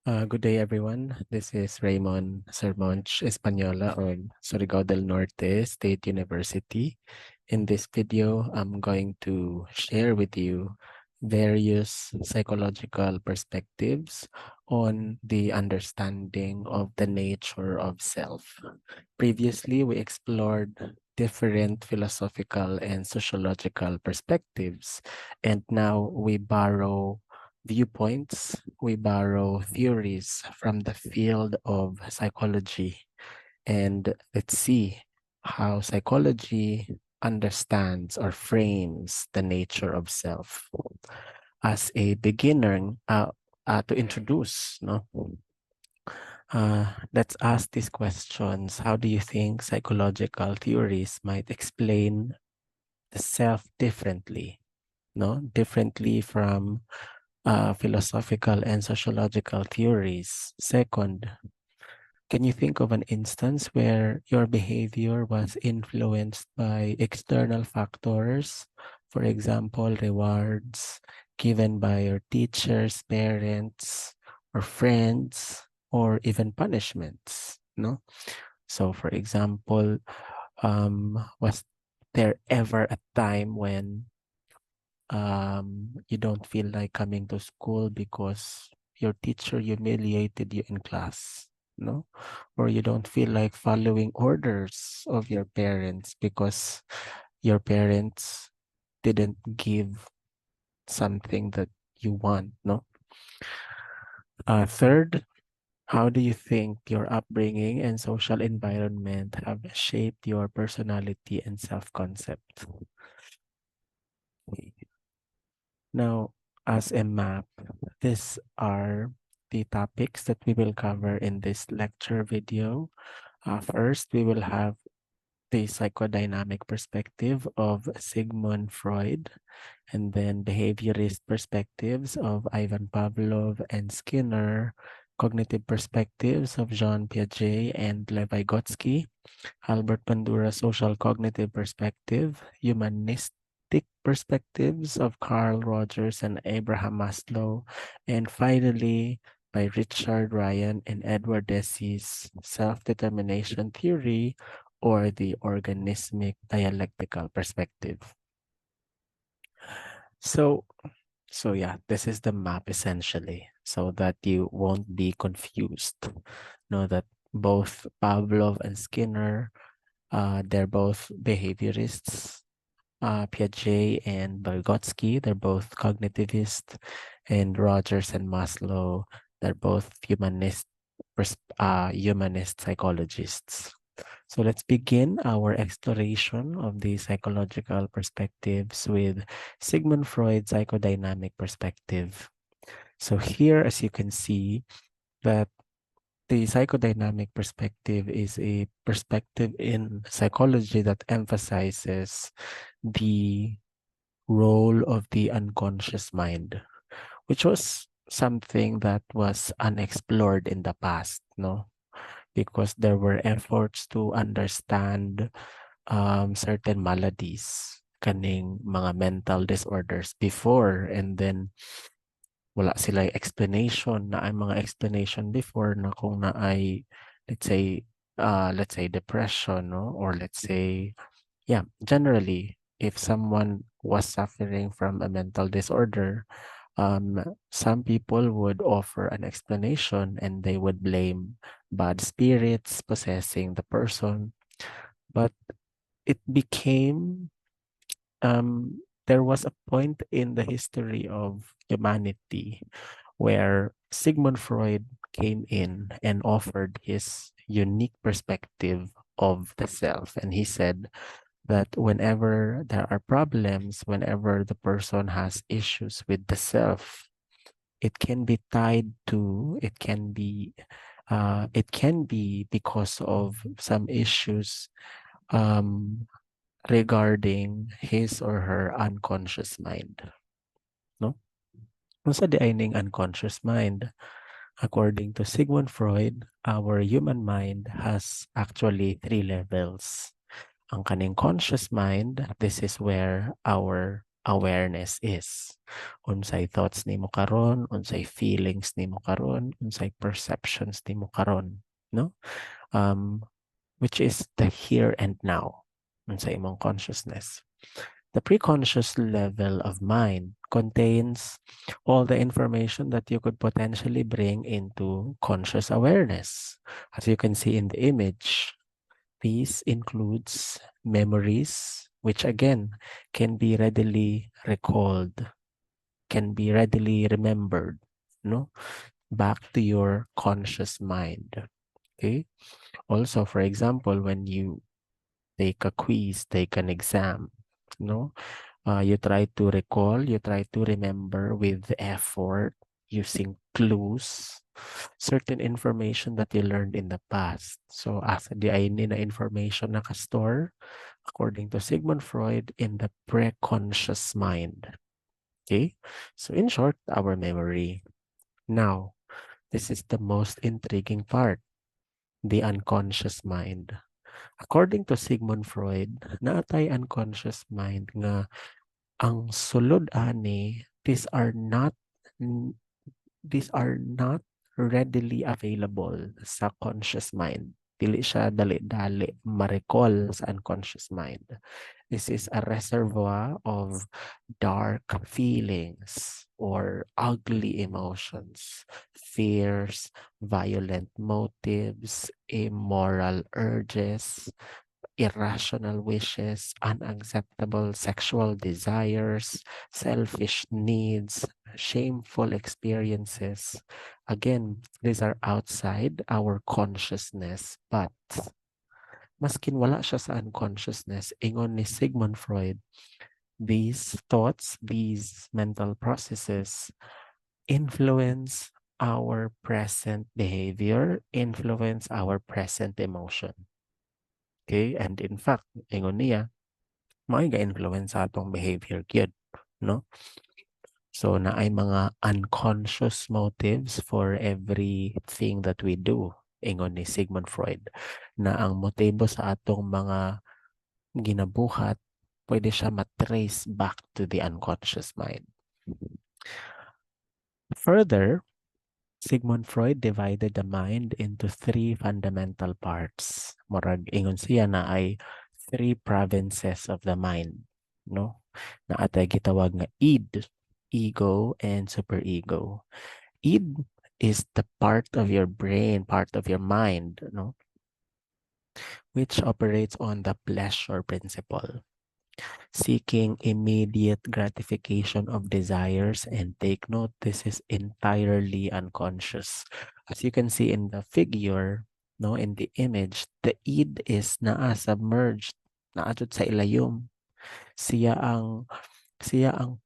Good day, everyone. This is Raymond Sermonch Española of Surigao del Norte State University. In this video, I'm going to share with you various psychological perspectives on the understanding of the nature of self. Previously, we explored different philosophical and sociological perspectives, and now we borrow viewpoints, we borrow theories from the field of psychology, and let's see how psychology understands or frames the nature of self. As a beginner, to introduce, no? Let's ask these questions. How do you think psychological theories might explain the self differently? No, differently from philosophical and sociological theories. Second, can you think of an instance where your behavior was influenced by external factors? For example, rewards given by your teachers, parents, or friends, or even punishments, no? So for example, was there ever a time when you don't feel like coming to school because your teacher humiliated you in class, no? Or you don't feel like following orders of your parents because your parents didn't give something that you want, no? Third, how do you think your upbringing and social environment have shaped your personality and self-concept? Now, as a map, these are the topics that we will cover in this lecture video. First, we will have the psychodynamic perspective of Sigmund Freud, and then behaviorist perspectives of Ivan Pavlov and Skinner, cognitive perspectives of Jean Piaget and Vygotsky, Albert Bandura social cognitive perspective, humanistic perspectives of Carl Rogers and Abraham Maslow, and finally by Richard Ryan and Edward Deci's self-determination theory, or the organismic dialectical perspective. So yeah, this is the map essentially, so that you won't be confused. Know that both Pavlov and Skinner, they're both behaviorists. Piaget and Vygotsky, they're both cognitivists, and Rogers and Maslow, they're both humanist psychologists. So let's begin our exploration of the psychological perspectives with Sigmund Freud's psychodynamic perspective. So here, as you can see, that the psychodynamic perspective is a perspective in psychology that emphasizes the role of the unconscious mind, which was something that was unexplored in the past, no? Because there were efforts to understand certain maladies, kaning mga mental disorders before, and then wala sila explanation na ay mga explanation before na kung na ay let's say depression, no? Or let's say generally if someone was suffering from a mental disorder, some people would offer an explanation and they would blame bad spirits possessing the person. But it became there was a point in the history of humanity where Sigmund Freud came in and offered his unique perspective of the self. And he said that whenever there are problems, whenever the person has issues with the self, it can be tied to, it can be because of some issues um, regarding his or her unconscious mind, no? Unsa di ay ning unconscious mind? According to Sigmund Freud, our human mind has actually 3 levels. Ang kaning conscious mind, this is where our awareness is. Unsay thoughts nimo karon, unsay feelings nimo karon, unsay perceptions nimo karon, no? Which is the here and now, unsay imong consciousness. The preconscious level of mind contains all the information that you could potentially bring into conscious awareness. As you can see in the image, this includes memories, which again can be readily recalled, can be readily remembered, no? Back to your conscious mind. Okay. Also, for example, when you take a quiz, take an exam, no? You try to recall, you try to remember with effort using clues, certain information that you learned in the past. So, asa di ay ni na information nakastore, according to Sigmund Freud, in the preconscious mind. Okay? So, in short, our memory. Now, this is the most intriguing part, the unconscious mind. According to Sigmund Freud, naatay unconscious mind nga ang sulod ani, these are not readily available sa conscious mind. Dili siya dali-dali ma-recall sa unconscious mind. This is a reservoir of dark feelings or ugly emotions, fears, violent motives, immoral urges, irrational wishes, unacceptable sexual desires, selfish needs, shameful experiences. Again, these are outside our consciousness, but maskin wala siya sa unconsciousness, ingon ni Sigmund Freud, these thoughts, these mental processes influence our present behavior, influence our present emotion. Okay? And in fact, ingon niya, may ga-influence sa atong behavior gyud, no? So na ay mga unconscious motives for everything that we do, ingon ni Sigmund Freud, na ang motibo sa atong mga ginabuhat pwede siya matrace back to the unconscious mind. Further, Sigmund Freud divided the mind into three fundamental parts. Murag ingon siya na ay three provinces of the mind, no? Na atay gitawag nga id, ego, and superego. Id is the part of your brain, part of your mind, no? Which operates on the pleasure principle, seeking immediate gratification of desires. And take note, this is entirely unconscious. As you can see in the figure, no, in the image, the id is naa submerged, naadto sa ilayom. Siya ang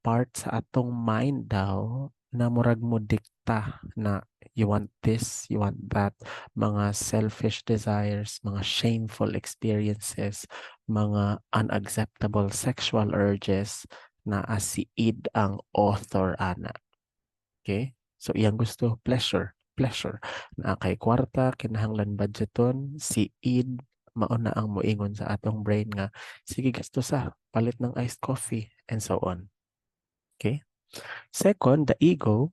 part sa atong mind daw na murag mo dikta na you want this, you want that, mga selfish desires, mga shameful experiences, mga unacceptable sexual urges na si id ang author ana. Okay? So iyang gusto pleasure, pleasure. Na kay kwarta kinahanglan budgeton, si id mauna ang moingon sa atong brain nga sige gasto sa palit ng iced coffee and so on. Okay? Second, the ego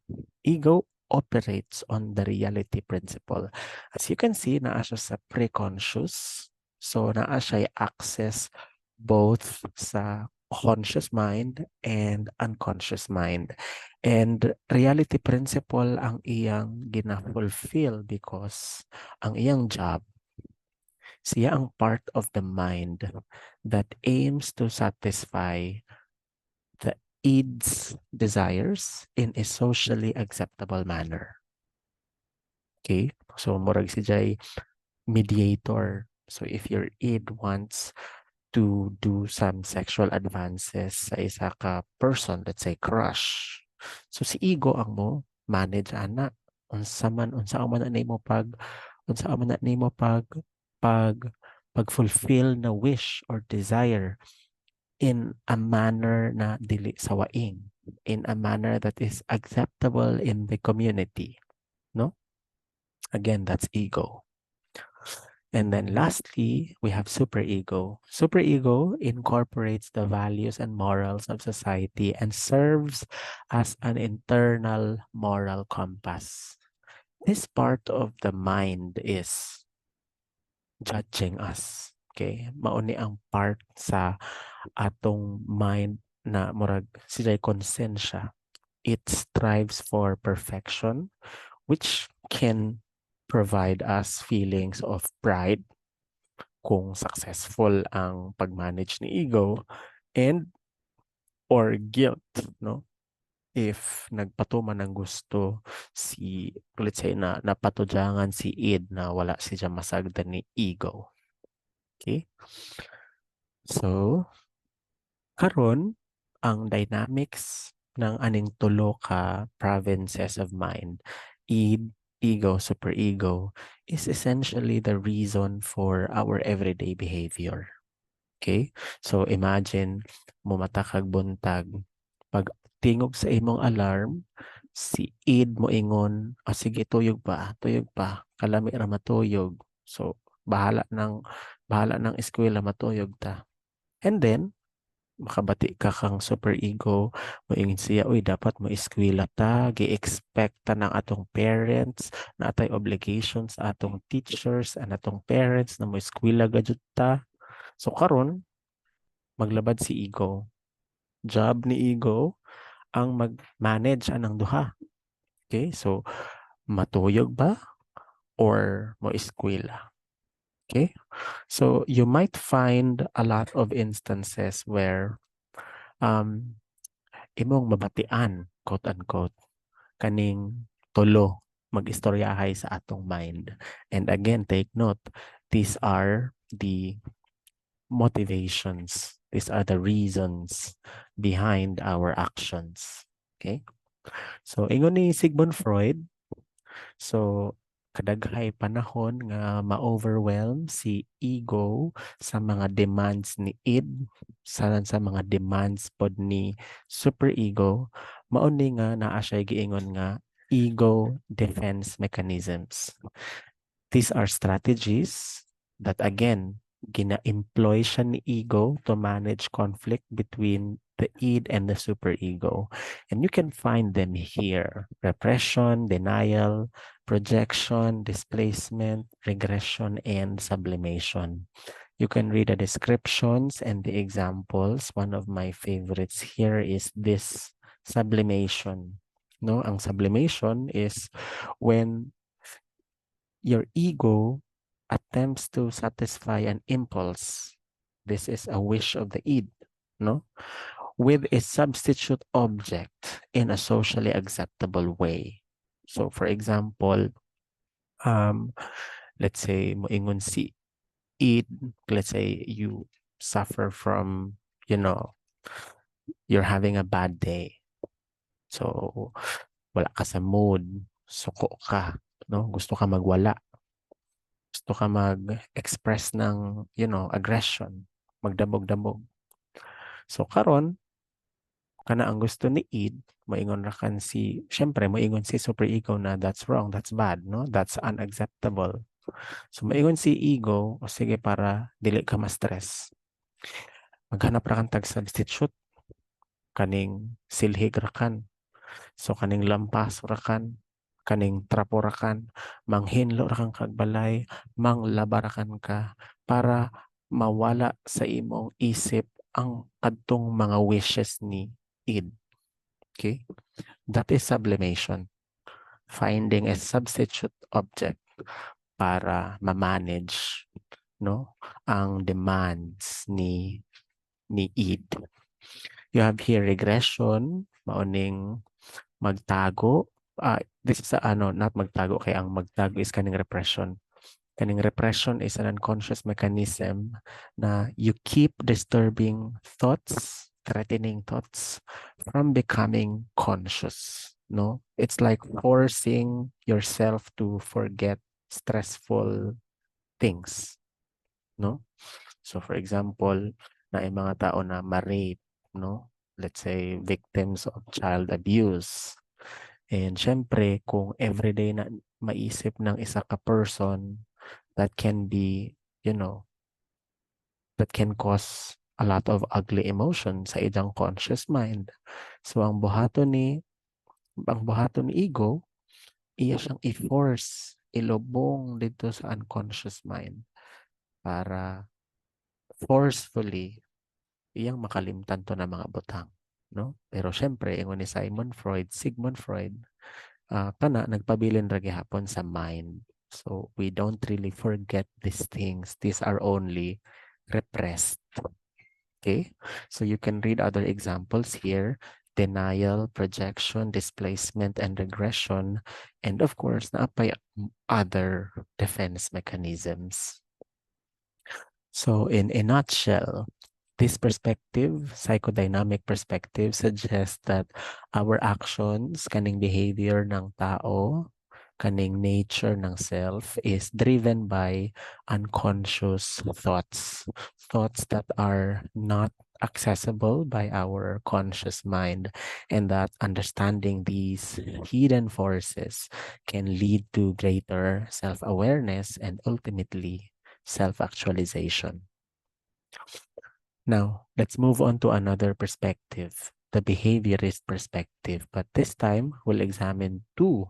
operates on the reality principle. As you can see, naa siya sa preconscious. So, naa siya access both sa conscious mind and unconscious mind. And reality principle ang iyang gina-fulfill because ang iyang job, siya ang part of the mind that aims to satisfy the id's desires in a socially acceptable manner. Okay? So, murag si Jay mediator. So, if your id wants to do some sexual advances sa isa ka person, let's say crush. So, si ego ang mo manage ana. Unsa man na nimo pag fulfill na wish or desire in a manner na dili sawaing, in a manner that is acceptable in the community, no? Again, that's ego. And then lastly, we have superego. Superego incorporates the values and morals of society and serves as an internal moral compass. This part of the mind is judging us. Okay? Mauni ang part sa atong mind na murag sila konsensya. It strives for perfection, which can provide us feelings of pride kung successful ang pag-manage ni ego, and or guilt, no? If nagpatuman ng gusto si, let's say na napatujangan si id na wala siya masagdan ni ego. Okay? So, karon ang dynamics ng aning tulo ka provinces of mind, id, ego, superego, is essentially the reason for our everyday behavior. Okay? So imagine, mumata kag buntag, pag tingog sa imong alarm, si id mo ingon, sige tuyog pa, kalami ra matuyog. So bahala ng eskwela matuyog ta. And then makabati ka kang superego, moingin siya, uy, dapat mo eskwela ta, gi-expect ta ng atong parents, na atay obligations sa atong teachers, and atong parents na mo eskwela gadyo ta. So karon maglabad si ego. Job ni ego ang mag-manage anang duha. Okay? So matuyog ba or mo eskwela? Okay? So you might find a lot of instances where imong mabatian, quote unquote, kaning tulo mag-istoryahay sa atong mind. And again, take note, these are the motivations. These are the reasons behind our actions. Okay? So, ingon ni Sigmund Freud, so kadaghay panahon nga ma-overwhelm si ego sa mga demands ni id, sa mga demands pod ni superego, mao ni nga naa siya giingon nga ego defense mechanisms. These are strategies that again gina-employ siya ni ego to manage conflict between the id and the superego. And you can find them here: repression, denial, projection, displacement, regression, and sublimation. You can read the descriptions and the examples. One of my favorites here is this sublimation. No, ang sublimation is when your ego attempts to satisfy an impulse. This is a wish of the id, no? With a substitute object in a socially acceptable way. So, for example, let's say moingon si id, let's say you suffer from, you're having a bad day. So, wala ka sa mood, suko ka, no? Gusto ka magwala. Gusto ka mag-express ng, aggression, magdamog-damog. So karon kana ang gusto ni id, moingon ra kan syempre moingon si superego na that's wrong, that's bad, no? That's unacceptable. So moingon si ego, o sige para dili ka ma-stress, maghanap ra kan tag substitute, kaning silhig ra kan. So kaning lampas ra kan, kaning trapo ra kan, manghinlo ra kang kagbalay, manglabarakan ka para mawala sa imong isip ang kadtong mga wishes ni id. Okay? That is sublimation. Finding a substitute object para ma-manage, no, ang demands ni id. You have here regression, mauning magtago. This is not magtago, kaya ang magtago is kaning repression. Kaning repression is an unconscious mechanism na you keep disturbing thoughts, threatening thoughts from becoming conscious, no? It's like forcing yourself to forget stressful things, no? So for example, na ay mga tao na ma-rape, no? Let's say victims of child abuse. And syempre, kung everyday na maisip ng isa ka person that can be, that can cause a lot of ugly emotion sa iyang conscious mind. So ang buhaton ni ego, iya siyang i-force, ilubong dito sa unconscious mind para forcefully iyang makalimtan to na mga butang, no? Pero syempre ingon ni Sigmund Freud, kana nagpabilin ra gihapon sa mind. So we don't really forget these things. These are only repressed. Okay? So you can read other examples here: denial, projection, displacement, and regression. And of course, naapay other defense mechanisms. So in a nutshell, this perspective, psychodynamic perspective, suggests that our actions, kaning behavior ng tao, kaning nature ng self, is driven by unconscious thoughts. Thoughts that are not accessible by our conscious mind, and that understanding these hidden forces can lead to greater self-awareness and ultimately self-actualization. Now, let's move on to another perspective, the behaviorist perspective. But this time, we'll examine two,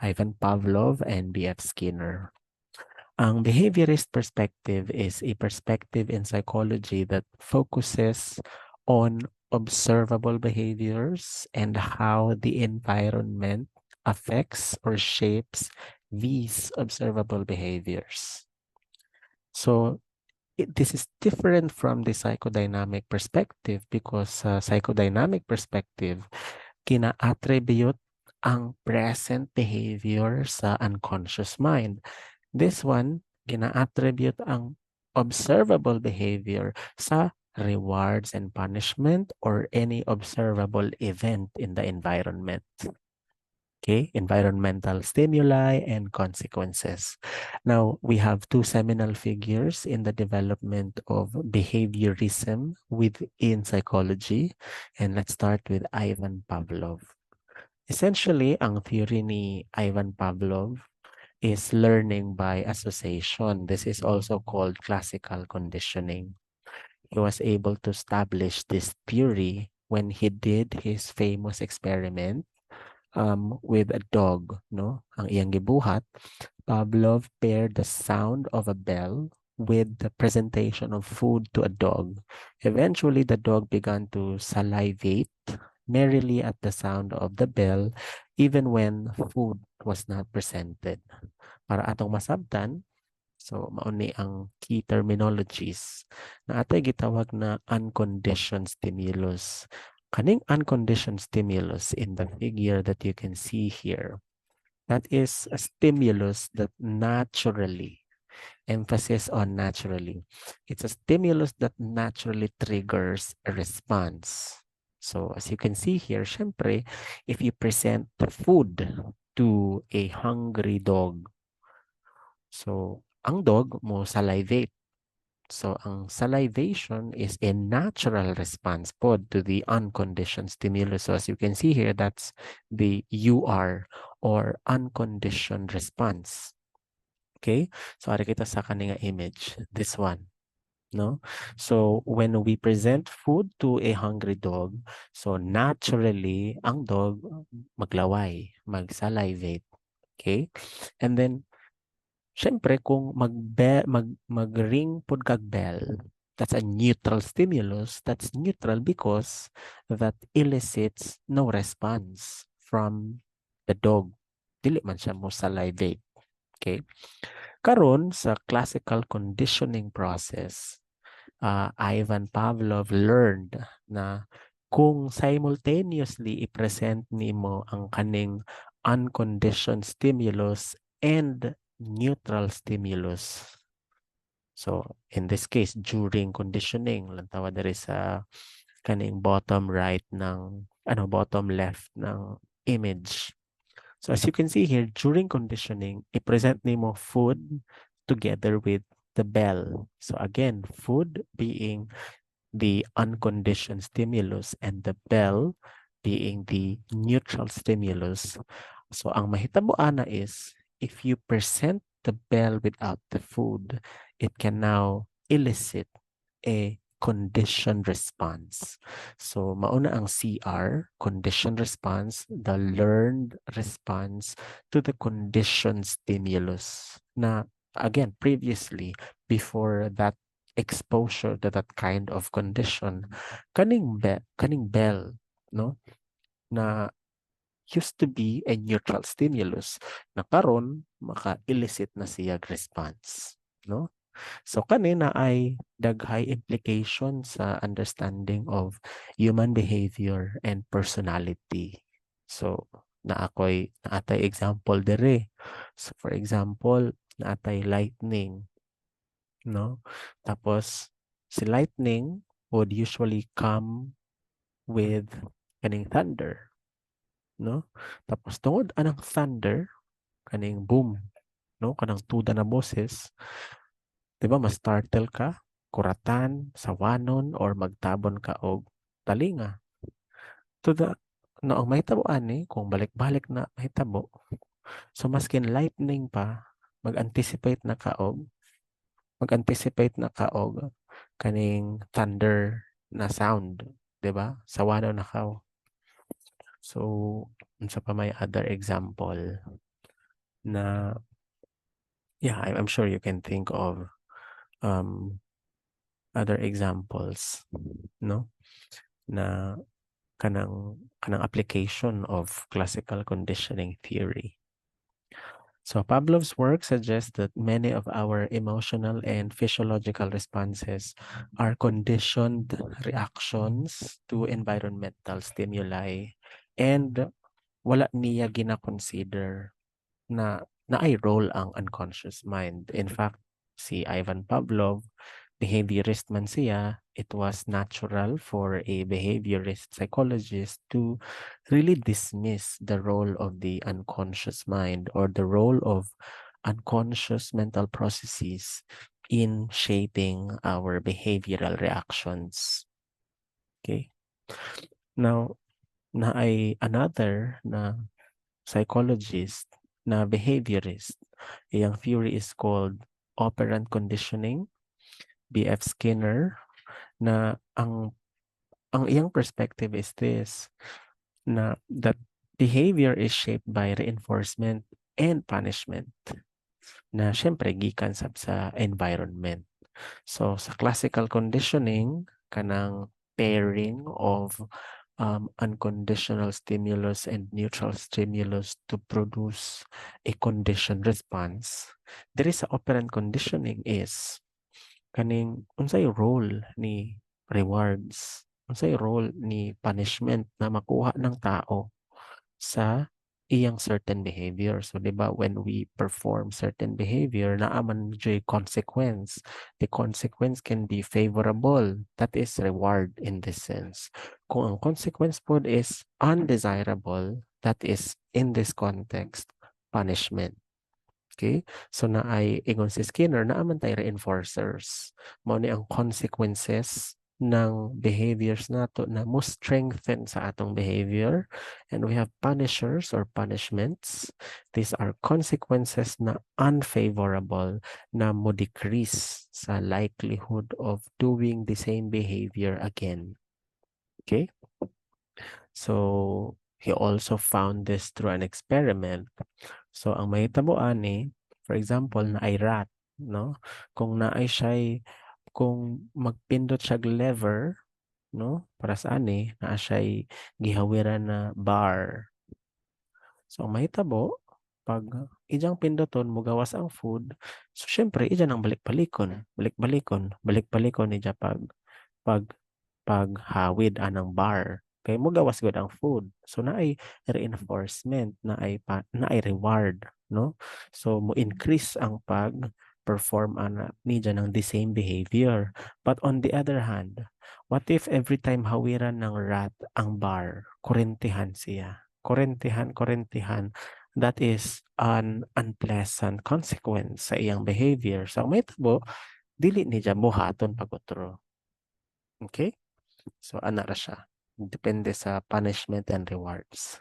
Ivan Pavlov and B.F. Skinner. Ang behaviorist perspective is a perspective in psychology that focuses on observable behaviors and how the environment affects or shapes these observable behaviors. So this is different from the psychodynamic perspective because psychodynamic perspective, kina-attribute ang present behavior sa unconscious mind. This one, kina-attribute ang observable behavior sa rewards and punishment or any observable event in the environment. Okay, environmental stimuli and consequences. Now, we have two seminal figures in the development of behaviorism within psychology. And let's start with Ivan Pavlov. Essentially, ang theory ni Ivan Pavlov is learning by association. This is also called classical conditioning. He was able to establish this theory when he did his famous experiment with a dog, no? Ang iyang gibuhat, Pavlov paired the sound of a bell with the presentation of food to a dog. Eventually, the dog began to salivate merrily at the sound of the bell, even when food was not presented. Para atong masabtan, so mauni ang key terminologies na atay gitawag na unconditioned stimulus. Kaning unconditioned stimulus in the figure that you can see here, that is a stimulus that naturally, emphasis on naturally, it's a stimulus that naturally triggers a response. So as you can see here, syempre, if you present the food to a hungry dog, so ang dog mo salivate. So, ang salivation is a natural response pod to the unconditioned stimulus. So, as you can see here, that's the UR or unconditioned response. Okay? So, ari kita sa kaninga image, this one. No? So, when we present food to a hungry dog, so naturally, ang dog maglaway, mag-salivate. Okay? And then, syempre, kung mag-ring pod kag bell, that's a neutral stimulus. That's neutral because that elicits no response from the dog. Dili man siya mo salivate. Okay? Karon sa classical conditioning process, Ivan Pavlov learned na kung simultaneously i-present nimo ang kaning unconditioned stimulus and neutral stimulus. So, in this case, during conditioning, lantawa diri sa kaning bottom right ng, bottom left ng image. So, as you can see here, during conditioning, i-present nimo food together with the bell. So, again, food being the unconditioned stimulus and the bell being the neutral stimulus. So, ang mahitabo ana is, if you present the bell without the food, it can now elicit a conditioned response. So mauna ang CR, conditioned response, the learned response to the conditioned stimulus. Na again, previously, before that exposure to that kind of condition, kaning bell, no, na used to be a neutral stimulus na karon maka-elicit na siya response, no? So kanina ay daghay implication sa understanding of human behavior and personality. So naatay example dere. So for example, naatay lightning, no? Tapos si lightning would usually come with kaning thunder, no? Tapos tungod anang thunder, kaning boom, no? Kanang tuda na boses, 'di ba mas startle ka, kuratan, sawanon or magtabon ka og talinga. Tuda no ang mahitabo ani kung balik-balik na mahitabo. So maskin lightning pa, mag-anticipate na ka og kaning thunder na sound, 'di ba? Sawanon na ka. So, unsa pa may other example na yeah, I'm sure you can think of um other examples, no? Na kanang application of classical conditioning theory. So Pavlov's work suggests that many of our emotional and physiological responses are conditioned reactions to environmental stimuli and wala niya gina-consider na ay role ang unconscious mind. In fact, si Ivan Pavlov, behaviorist man siya, it was natural for a behaviorist psychologist to really dismiss the role of the unconscious mind or the role of unconscious mental processes in shaping our behavioral reactions. Okay? Now, na ay another na psychologist na behaviorist. Iyang theory is called Operant Conditioning, B.F. Skinner, na ang iyang perspective is this, na that behavior is shaped by reinforcement and punishment na syempre gikan sab sa environment. So sa classical conditioning, kanang pairing of unconditional stimulus and neutral stimulus to produce a conditioned response. There is a operant conditioning is kaning unsay role ni rewards, unsay role ni punishment na makuha ng tao sa iyang certain behavior. So, di ba, when we perform certain behavior, naaman joy consequence. The consequence can be favorable. That is reward in this sense. Kung ang consequence po is undesirable, that is, in this context, punishment. Okay? So, na ay ingon si Skinner, naaman tayo reinforcers. Mao ni ang consequences ng behaviors nato na mo strengthen sa atong behavior, and we have punishers or punishments. These are consequences na unfavorable na mo decrease sa likelihood of doing the same behavior again. Okay? So he also found this through an experiment. So ang mahitabo ani, for example, na ay rat, no? Kung naay siya, kung magpindot siya lever, no? Para sa ani, naa siya gihawiran na bar. So ang mahitabo, pag ijang pindoton mugawas ang food, so syempre ija nang balik-balikon ija pag paghawid anang bar. Kay mugawas gud ang food. So naay reinforcement, naay reward, no? So mo increase ang perform ana niya ng the same behavior. But on the other hand, what if every time hawiran ng rat ang bar, kurentihan siya? Kurentihan. That is an unpleasant consequence sa iyang behavior. So may tabo, dili niya buhaton pagotro. Okay? So ana ra siya. Depende sa punishment and rewards.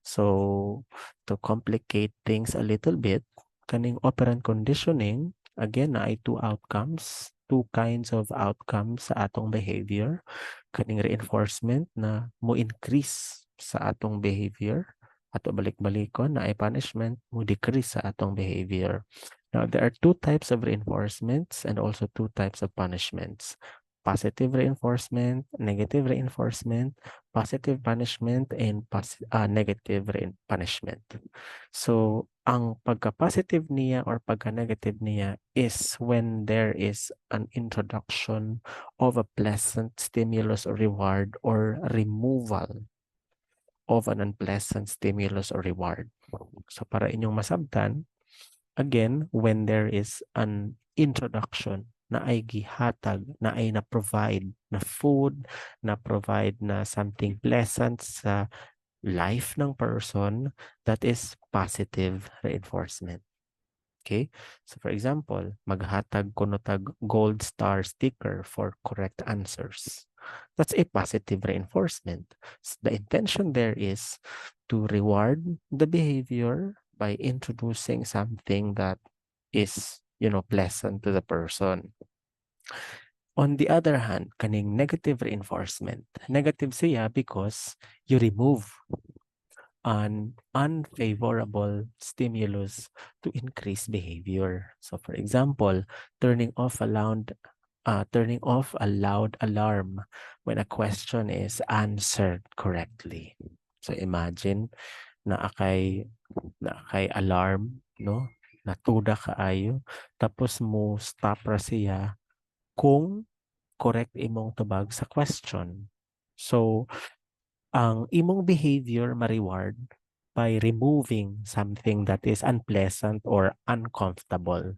So to complicate things a little bit, Kaning operant conditioning, again, na ay two kinds of outcomes sa atong behavior. Kaning reinforcement na mo increase sa atong behavior, ato balik-balikon na ay punishment mo decrease sa atong behavior. Now, there are two types of reinforcements and also two types of punishments. Positive reinforcement, negative reinforcement, positive punishment, and negative punishment. So, ang pagka-positive niya or pagka-negative niya is when there is an introduction of a pleasant stimulus or reward or removal of an unpleasant stimulus or reward. So, para inyong masabtan, again, when there is an introduction na ay gihatag, na ay na-provide na food, na-provide na something pleasant sa life ng person, that is positive reinforcement. Okay? So for example, maghatag ko tag gold star sticker for correct answers. That's a positive reinforcement. So the intention there is to reward the behavior by introducing something that is, pleasant to the person. On the other hand, kaning negative reinforcement. Negative siya because you remove an unfavorable stimulus to increase behavior. So for example, turning off a loud alarm when a question is answered correctly. So imagine na akay alarm, no? Natuda kaayo tapos mo stop ra siya kung correct imong tubag sa question. So ang imong behavior ma-reward by removing something that is unpleasant or uncomfortable.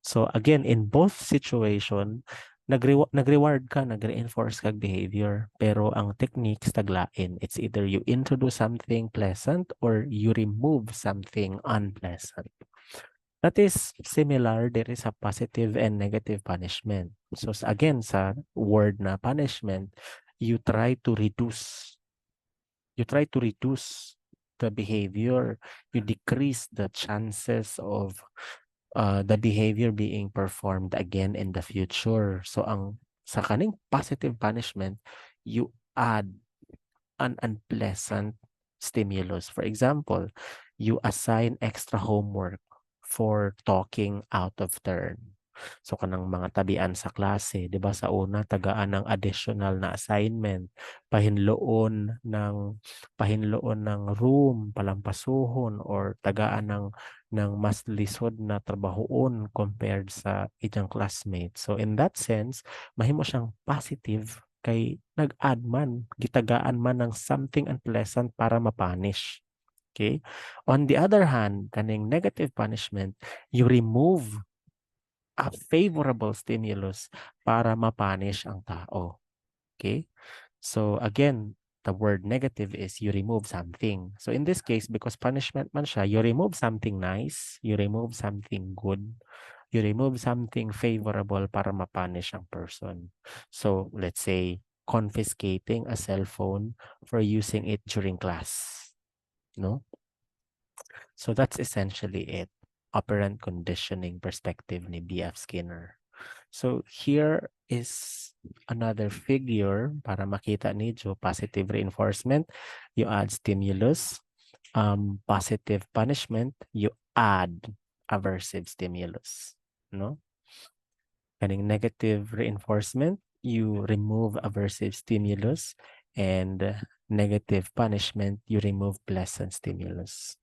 So again, in both situation, nag-reward ka, nag-reinforce kag behavior, pero ang techniques taglain. It's either you introduce something pleasant or you remove something unpleasant. That is similar, there is a positive and negative punishment. So again, sa word na punishment, you try to reduce the behavior. You decrease the chances of the behavior being performed again in the future. So sa kaning positive punishment, you add an unpleasant stimulus. For example, you assign extra homework for talking out of turn. So kanang mga tabian sa klase, 'di ba sa una tagaan ng additional na assignment, pahinloon ng room, palampasuhon or tagaan ng mas lisod na trabahoon compared sa inyong classmates. So in that sense, mahimo siyang positive kay nag-add man, gitagaan man ng something unpleasant para mapunish. Okay? On the other hand, kaning negative punishment, you remove a favorable stimulus para mapunish ang tao. Okay? So again, the word negative is you remove something. So in this case, because punishment man siya, you remove something nice, you remove something good, you remove something favorable para mapunish ang person. So let's say, confiscating a cell phone for using it during class. No? So that's essentially it. Operant conditioning perspective ni B.F. Skinner. So here is another figure para makita niyo positive reinforcement, you add stimulus, positive punishment, you add aversive stimulus, no? Kaning negative reinforcement, you remove aversive stimulus, and negative punishment, you remove pleasant stimulus.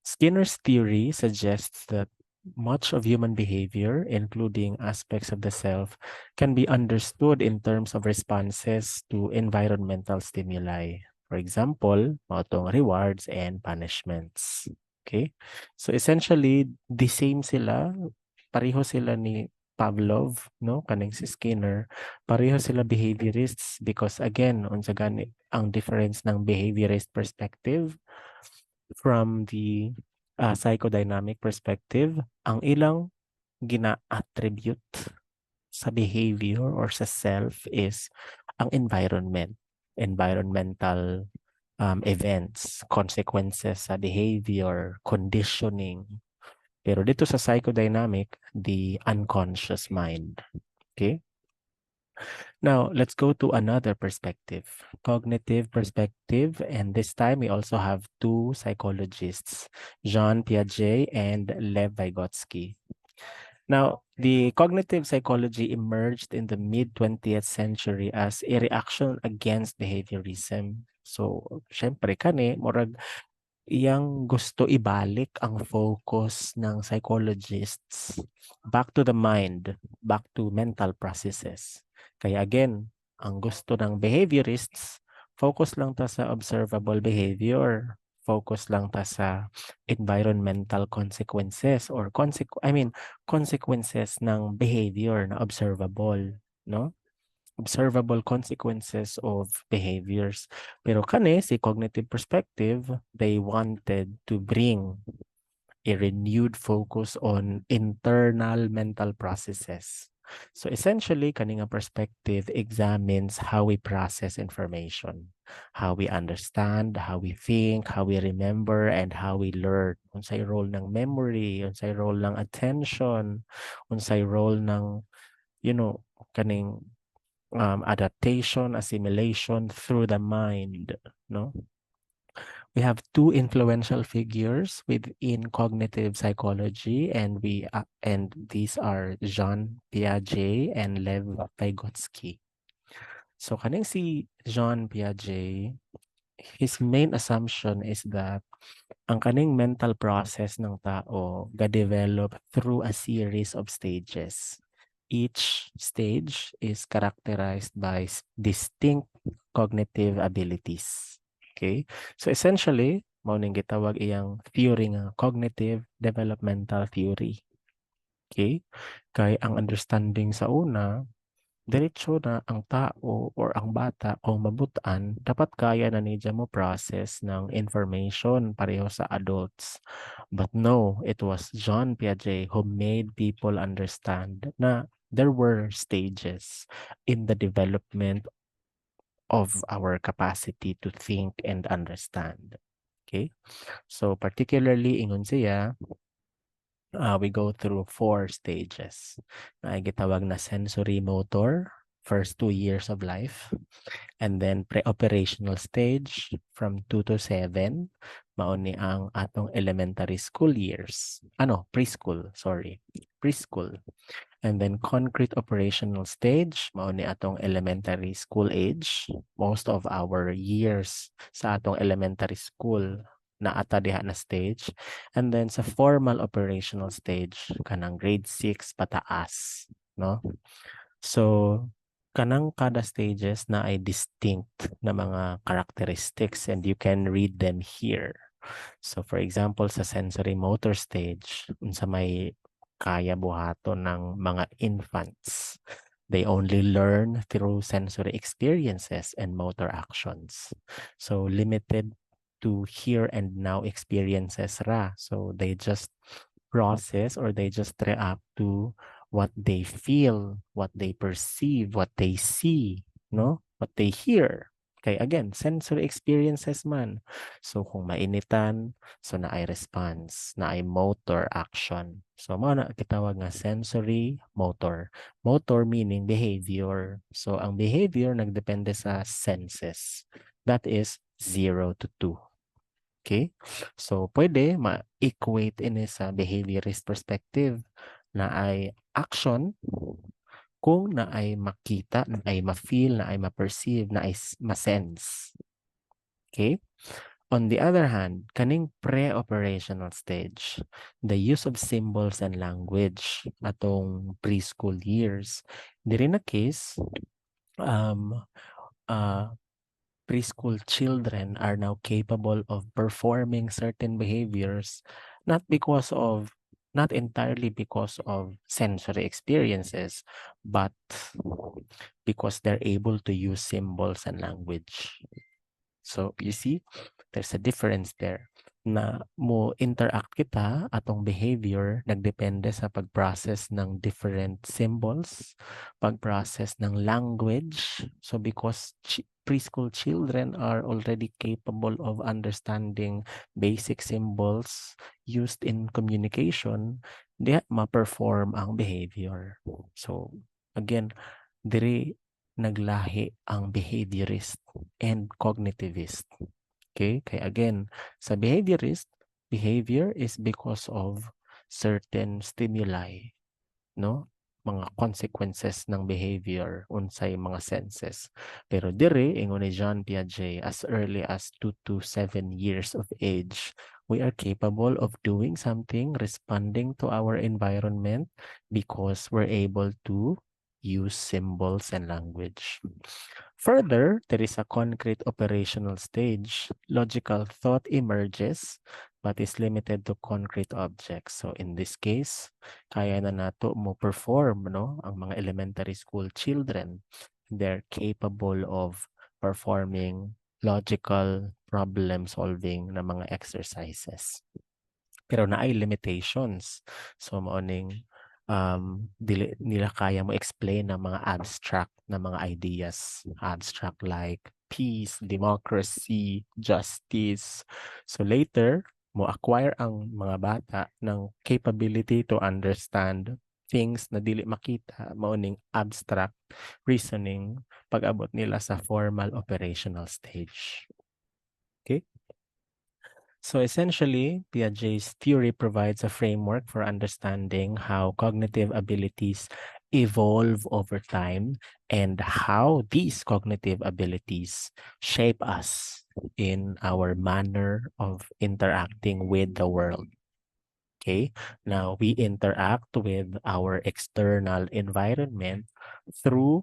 Skinner's theory suggests that much of human behavior, including aspects of the self, can be understood in terms of responses to environmental stimuli. For example, matong rewards and punishments. Okay? So essentially, the same sila, pareho sila ni Pavlov, no? Kaning si Skinner, pareho sila behaviorists because again, unsa gani ang difference ng behaviorist perspective from the psychodynamic perspective, ang ilang gina-attribute sa behavior or sa self is ang environmental events, consequences sa behavior, conditioning. Pero dito sa psychodynamic, the unconscious mind. Okay? Now, let's go to another perspective, cognitive perspective. And this time we also have two psychologists, Jean Piaget and Lev Vygotsky. Now, the cognitive psychology emerged in the mid-20th century as a reaction against behaviorism. So, syempre kani, murag iyang gusto ibalik ang focus ng psychologists back to the mind, back to mental processes. Kaya again, ang gusto ng behaviorists, focus lang ta sa observable behavior, focus lang ta sa environmental consequences or consequences ng behavior na observable, no? Observable consequences of behaviors. Pero kani, si cognitive perspective, they wanted to bring a renewed focus on internal mental processes. So essentially, kaning perspective examines how we process information, how we understand, how we think, how we remember, and how we learn. Unsay role ng memory, unsay role ng attention, unsay role ng, kaning adaptation, assimilation through the mind, no? We have two influential figures within cognitive psychology, and these are Jean Piaget and Lev Vygotsky. So kaning si Jean Piaget, his main assumption is that ang kaning mental process ng tao ga-develop through a series of stages. Each stage is characterized by distinct cognitive abilities. Okay? So essentially, mao ning gitawag iyang theory nga cognitive developmental theory. Okay? Kay ang understanding sa una, diretso na ang tao or ang bata kung mabutaan, dapat kaya na niya mo process ng information pareho sa adults. But no, it was John Piaget who made people understand na there were stages in the development of our capacity to think and understand. Okay? So particularly ingon siya, we go through 4 stages. Na gitawag na sensory motor, first 2 years of life. And then pre-operational stage from 2 to 7. Mao ni ang atong elementary school years. Preschool, sorry. Preschool. And then concrete operational stage, mao ni atong elementary school age. Most of our years sa atong elementary school na ata diha na stage. And then sa formal operational stage, kanang grade 6 pataas, no? So, kanang kada stages na ay distinct na mga characteristics and you can read them here. So for example, sa sensory motor stage, unsa may kaya buhaton ng mga infants. They only learn through sensory experiences and motor actions. So limited to here and now experiences ra. So they just process or they just react to what they feel, what they perceive, what they see, no? What they hear. Okay, again, sensory experiences man. So kung mainitan, so na ay response, na ay motor action. So mao na kitawag nga sensory motor. Motor meaning behavior. So ang behavior nagdepende sa senses. That is 0 to 2. Okay? So pwede ma-equate ini sa behaviorist perspective na ay action kung na ay makita, na ay ma-feel, na ay ma-perceive, na ay ma-sense. Okay? On the other hand, kaning pre-operational stage, the use of symbols and language atong preschool years, diri na case, preschool children are now capable of performing certain behaviors not entirely because of sensory experiences, but because they're able to use symbols and language. So you see, there's a difference there. na mo interact kita atong behavior nagdepende sa pag-process ng different symbols, pag-process ng language. So because preschool children are already capable of understanding basic symbols used in communication, diha ma-perform ang behavior. So again, diri naglahi ang behaviorist and cognitivist. Okay? Kaya again, sa behaviorist, behavior is because of certain stimuli, no? Mga consequences ng behavior unsay mga senses. Pero dire, ingon ni Jean Piaget, as early as 2 to 7 years of age, we are capable of doing something, responding to our environment because we're able to use symbols and language. Further, there is a concrete operational stage. Logical thought emerges but is limited to concrete objects. So in this case, kaya na nato mo perform ang mga elementary school children. They're capable of performing logical problem solving na mga exercises. Pero naay limitations. So maoning dili nila kaya mo explain ng mga abstract na mga ideas. Abstract like peace, democracy, justice. So later, mo acquire ang mga bata ng capability to understand things na dili makita, maoning abstract reasoning pag-abot nila sa formal operational stage. Okay? So essentially, Piaget's theory provides a framework for understanding how cognitive abilities evolve over time and how these cognitive abilities shape us in our manner of interacting with the world. Okay, now we interact with our external environment through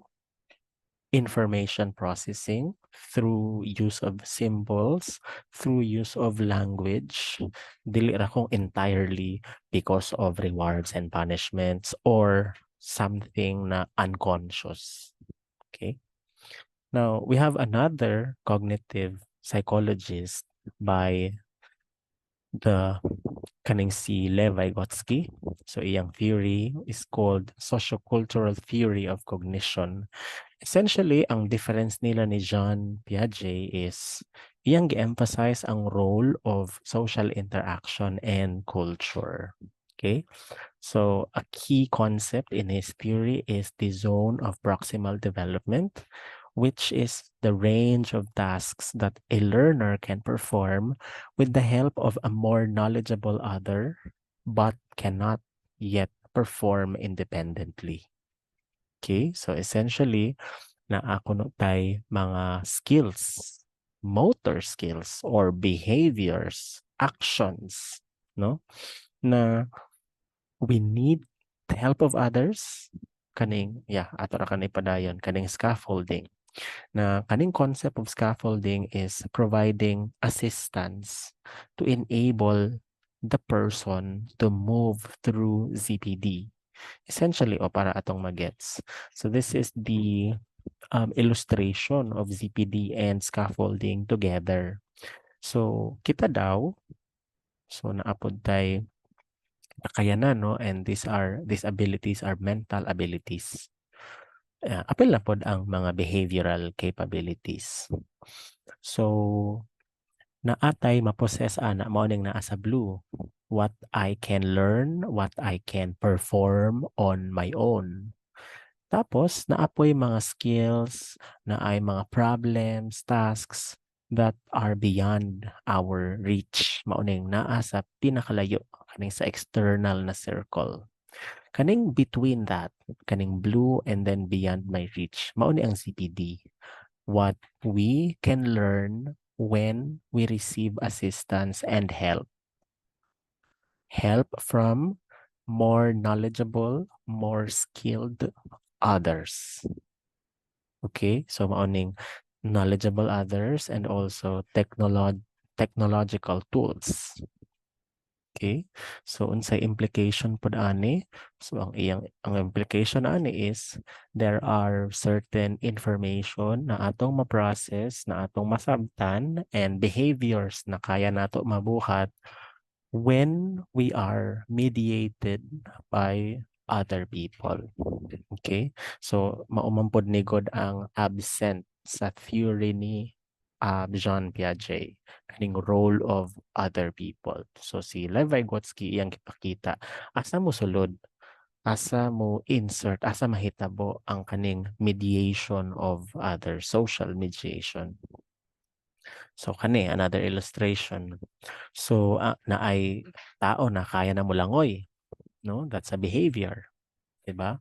information processing, through use of symbols, through use of language. Dili ra kong entirely because of rewards and punishments or something na unconscious. Okay? Now, we have another cognitive psychologist by the kaning si Vygotsky. So iyang theory is called sociocultural theory of cognition. Essentially, ang difference nila ni Jean Piaget is iyang gi-emphasize ang role of social interaction and culture. Okay? So, a key concept in his theory is the zone of proximal development, which is the range of tasks that a learner can perform with the help of a more knowledgeable other, but cannot yet perform independently. Okay? So, essentially, naakuno tay mga skills, motor skills or behaviors, actions, no? Na we need the help of others kaning ato ra kanay padayon kaning scaffolding. Na kaning concept of scaffolding is providing assistance to enable the person to move through ZPD. Essentially, para atong magets. So this is the illustration of ZPD and scaffolding together. So, kita daw, so naapod tay kakayanan, no? And these abilities are mental abilities. Apil na pod ang mga behavioral capabilities. So, naatay maposes ana mao ning naa sa blue. What I can learn, what I can perform on my own. Tapos, naapoy mga skills, na ay mga problems, tasks that are beyond our reach. Mauning naa sa pinakalayo, kaning sa external na circle. Kaning between that, kaning blue and then beyond my reach, mauni ang CPD. What we can learn when we receive assistance and help. Help from more knowledgeable, more skilled others. Okay, so maoning knowledgeable others and also technological tools. Okay? So unsay implication pod ani? So ang implication ani is there are certain information na atong ma-process, na atong masabtan, and behaviors na kaya nato mabuhat when we are mediated by other people. Okay? So maumampod ni God ang absent sa theory ni Jean Piaget, kaning role of other people. So si Vygotsky iyang ipakita, asa mo sulod, asa mo insert, asa mahitabo ang kaning mediation of other, social mediation. So kani, another illustration. So na ay tao na kaya na mulangoy, no? That's a behavior, 'di ba?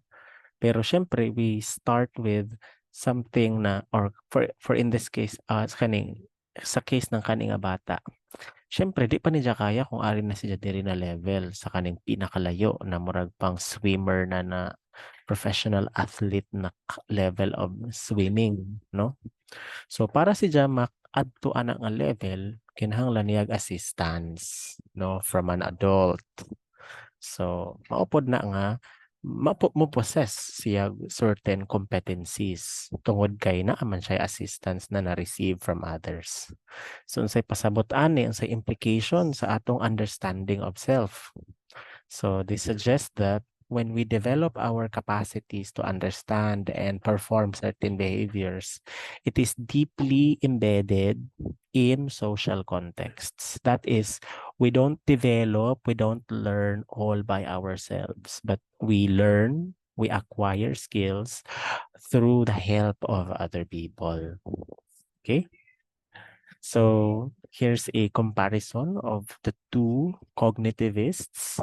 Pero syempre we start with something na, or for in this case sa case ng kaning nga bata. Syempre di pa niya kaya kung ari na siya diri na level sa kaning pinakalayo na murag pang swimmer na professional athlete na level of swimming, no? So para si Jamak adto ana nga level, kinahanglan niyag assistance, no, from an adult. So maupod na nga mo possess siya certain competencies tungod kay naa man siya assistance na na-receive from others. So unsay pasabot ani, unsay implication sa atong understanding of self. So this suggests that when we develop our capacities to understand and perform certain behaviors, it is deeply embedded in social contexts. That is, we don't develop, we don't learn all by ourselves, but we learn, we acquire skills through the help of other people. Okay? So here's a comparison of the two cognitivists.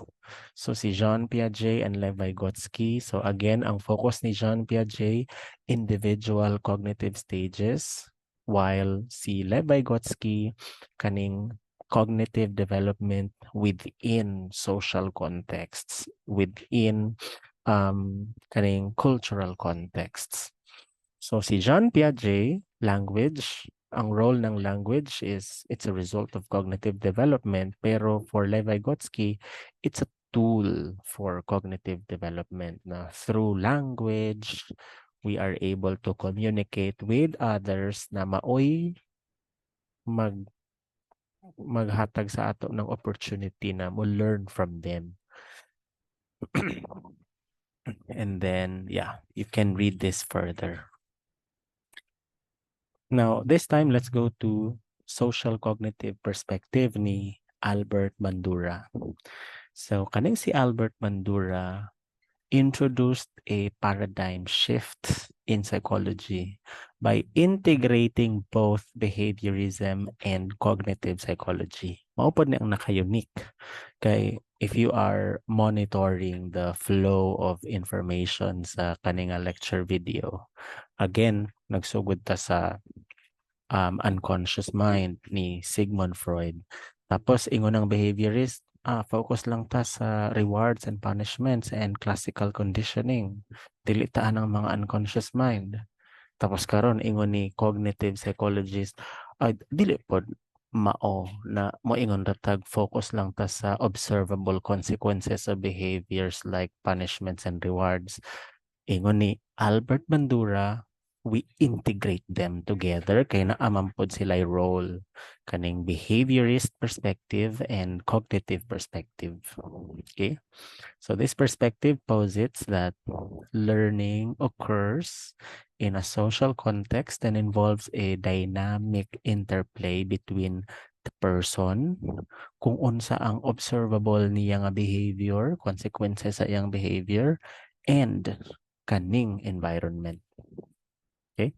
So si Jean Piaget and Lev Vygotsky. So again, ang focus ni Jean Piaget, individual cognitive stages, while si Lev Vygotsky, kaning cognitive development within social contexts, within kaning cultural contexts. So si Jean Piaget, language, ang role ng language is it's a result of cognitive development, pero for Lev Vygotsky, it's a tool for cognitive development na through language, we are able to communicate with others na maoy maghatag sa ato ng opportunity na mo learn from them. And then, yeah, you can read this further. Now, this time, let's go to social cognitive perspective ni Albert Bandura. So, kaning si Albert Bandura introduced a paradigm shift in psychology by integrating both behaviorism and cognitive psychology. Maupod ni ang naka-unique. Kay if you are monitoring the flow of information sa kaning lecture video, again, nagsugod ta sa unconscious mind ni Sigmund Freud. Tapos ingon ng behaviorist, focus lang ta sa rewards and punishments and classical conditioning. Dili taan ang mga unconscious mind. Tapos karon ingon ni cognitive psychologist, dili pod mao na moingon ratag focus lang ta sa observable consequences of behaviors like punishments and rewards. Ingon ni Albert Bandura, we integrate them together kay naamampod sila role kaning behaviorist perspective and cognitive perspective. Okay? So this perspective posits that learning occurs in a social context and involves a dynamic interplay between the person, kung unsa ang observable niya nga behavior, consequences sa iyang behavior, and kaning environment. Okay?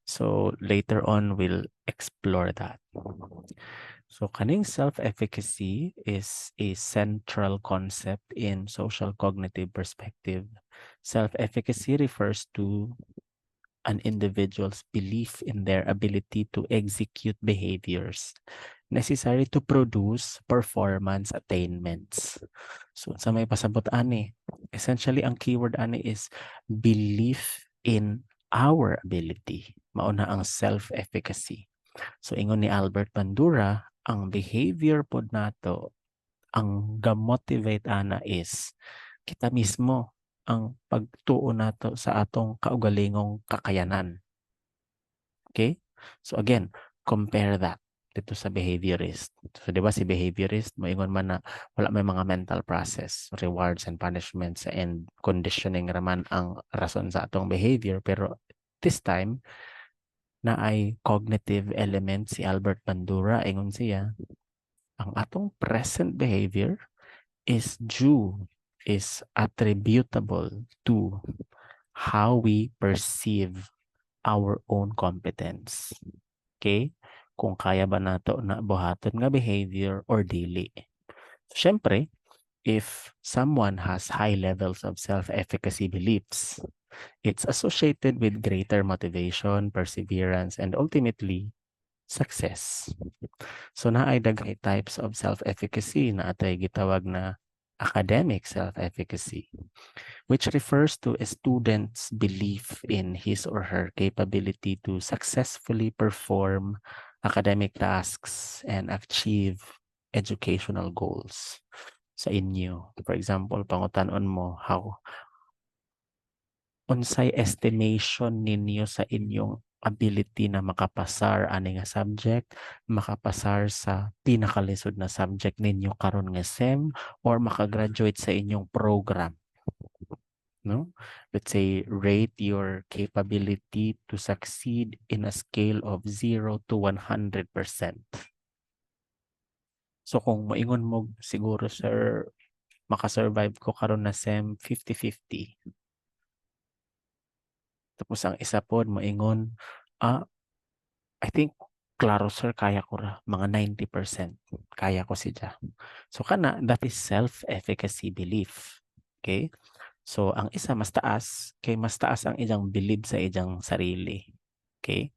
So later on, we'll explore that. So kaning self-efficacy is a central concept in social cognitive perspective. Self-efficacy refers to an individual's belief in their ability to execute behaviors necessary to produce performance attainments. So sa may pasabot ani, essentially ang keyword ani is belief in our ability. Mauna ang self-efficacy. So ingon ni Albert Bandura, ang behavior pod nato Ang ga-motivate ana is kita mismo ang pagtuo nato sa atong kaugalingong kakayanan. Okay? So again, compare that dito sa behaviorist. So di ba si behaviorist, moingon man na wala may mga mental process, rewards and punishments and conditioning raman ang rason sa atong behavior. Pero this time, na ay cognitive element si Albert Bandura, ingon siya, ang atong present behavior is attributable to how we perceive our own competence. Okay? Kung kaya ba nato na buhaton nga behavior or dili. Siyempre, if someone has high levels of self-efficacy beliefs, it's associated with greater motivation, perseverance, and ultimately, success. So naay daghay types of self-efficacy na atay gitawag na academic self-efficacy, which refers to a student's belief in his or her capability to successfully perform academic tasks and achieve educational goals sa inyo. For example, pangutan-on mo, unsay estimation ninyo sa inyong ability na makapasar ani nga subject, makapasar sa pinakalisod na subject ninyo karon nga SEM or makagraduate sa inyong program, no? Let's say rate your capability to succeed in a scale of 0 to 100%. So kung moingon mo siguro sir makasurvive ko karon na SEM 50-50. Tapos ang isa pod moingon I think klaro sir kaya ko ra mga 90%. Kaya ko siya. So kana that is self-efficacy belief. Okay? So ang isa mas taas kay mas taas ang iyang believe sa iyang sarili. Okay?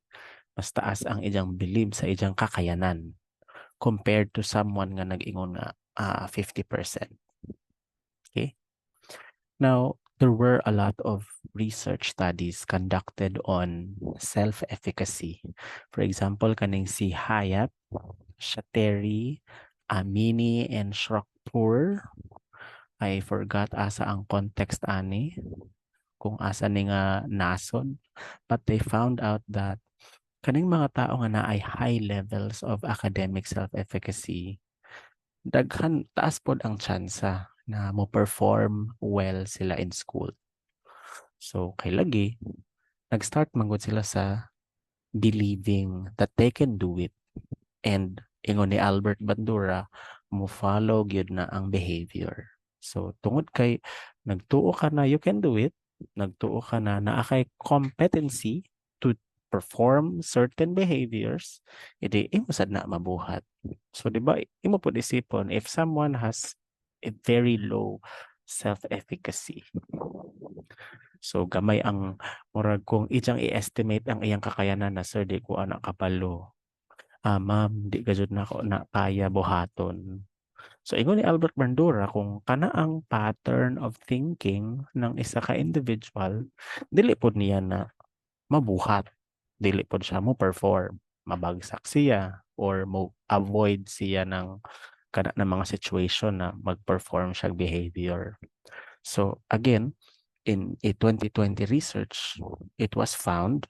Mas taas ang iyang believe sa iyang kakayanan compared to someone nga nag-ingon nga 50%. Okay? Now, there were a lot of research studies conducted on self-efficacy. For example, kaning si Hayat, Shateri, Amini, and Shrockpur. I forgot asa ang context ani, kung asa ni nga nasod. But they found out that kaning mga tao nga na ay high levels of academic self-efficacy, daghan taas pod ang tsansa na mo perform well sila in school. So kay lagi nag-start manggod sila sa believing that they can do it, and ingon ni Albert Bandura mo follow gyud na ang behavior. So tungod kay nagtuo ka na you can do it, nagtuo ka na naa kay competency to perform certain behaviors, edi imo sad na mabuhat. So di ba imo pud isipon if someone has a very low self-efficacy, so gamay ang murag kung ijang i-estimate ang iyang kakayanan na sir di ko anak kapalo. Ma'am, di ka jud na ako na kaya buhaton. So ingon ni Albert Bandura kung kana ang pattern of thinking ng isa ka individual, dili pod niya na mabuhat. Dili pod siya mo perform, mabagsak siya or mo avoid siya ng kana ng mga situation na mag-perform siya behavior. So again, in a 2020 research, it was found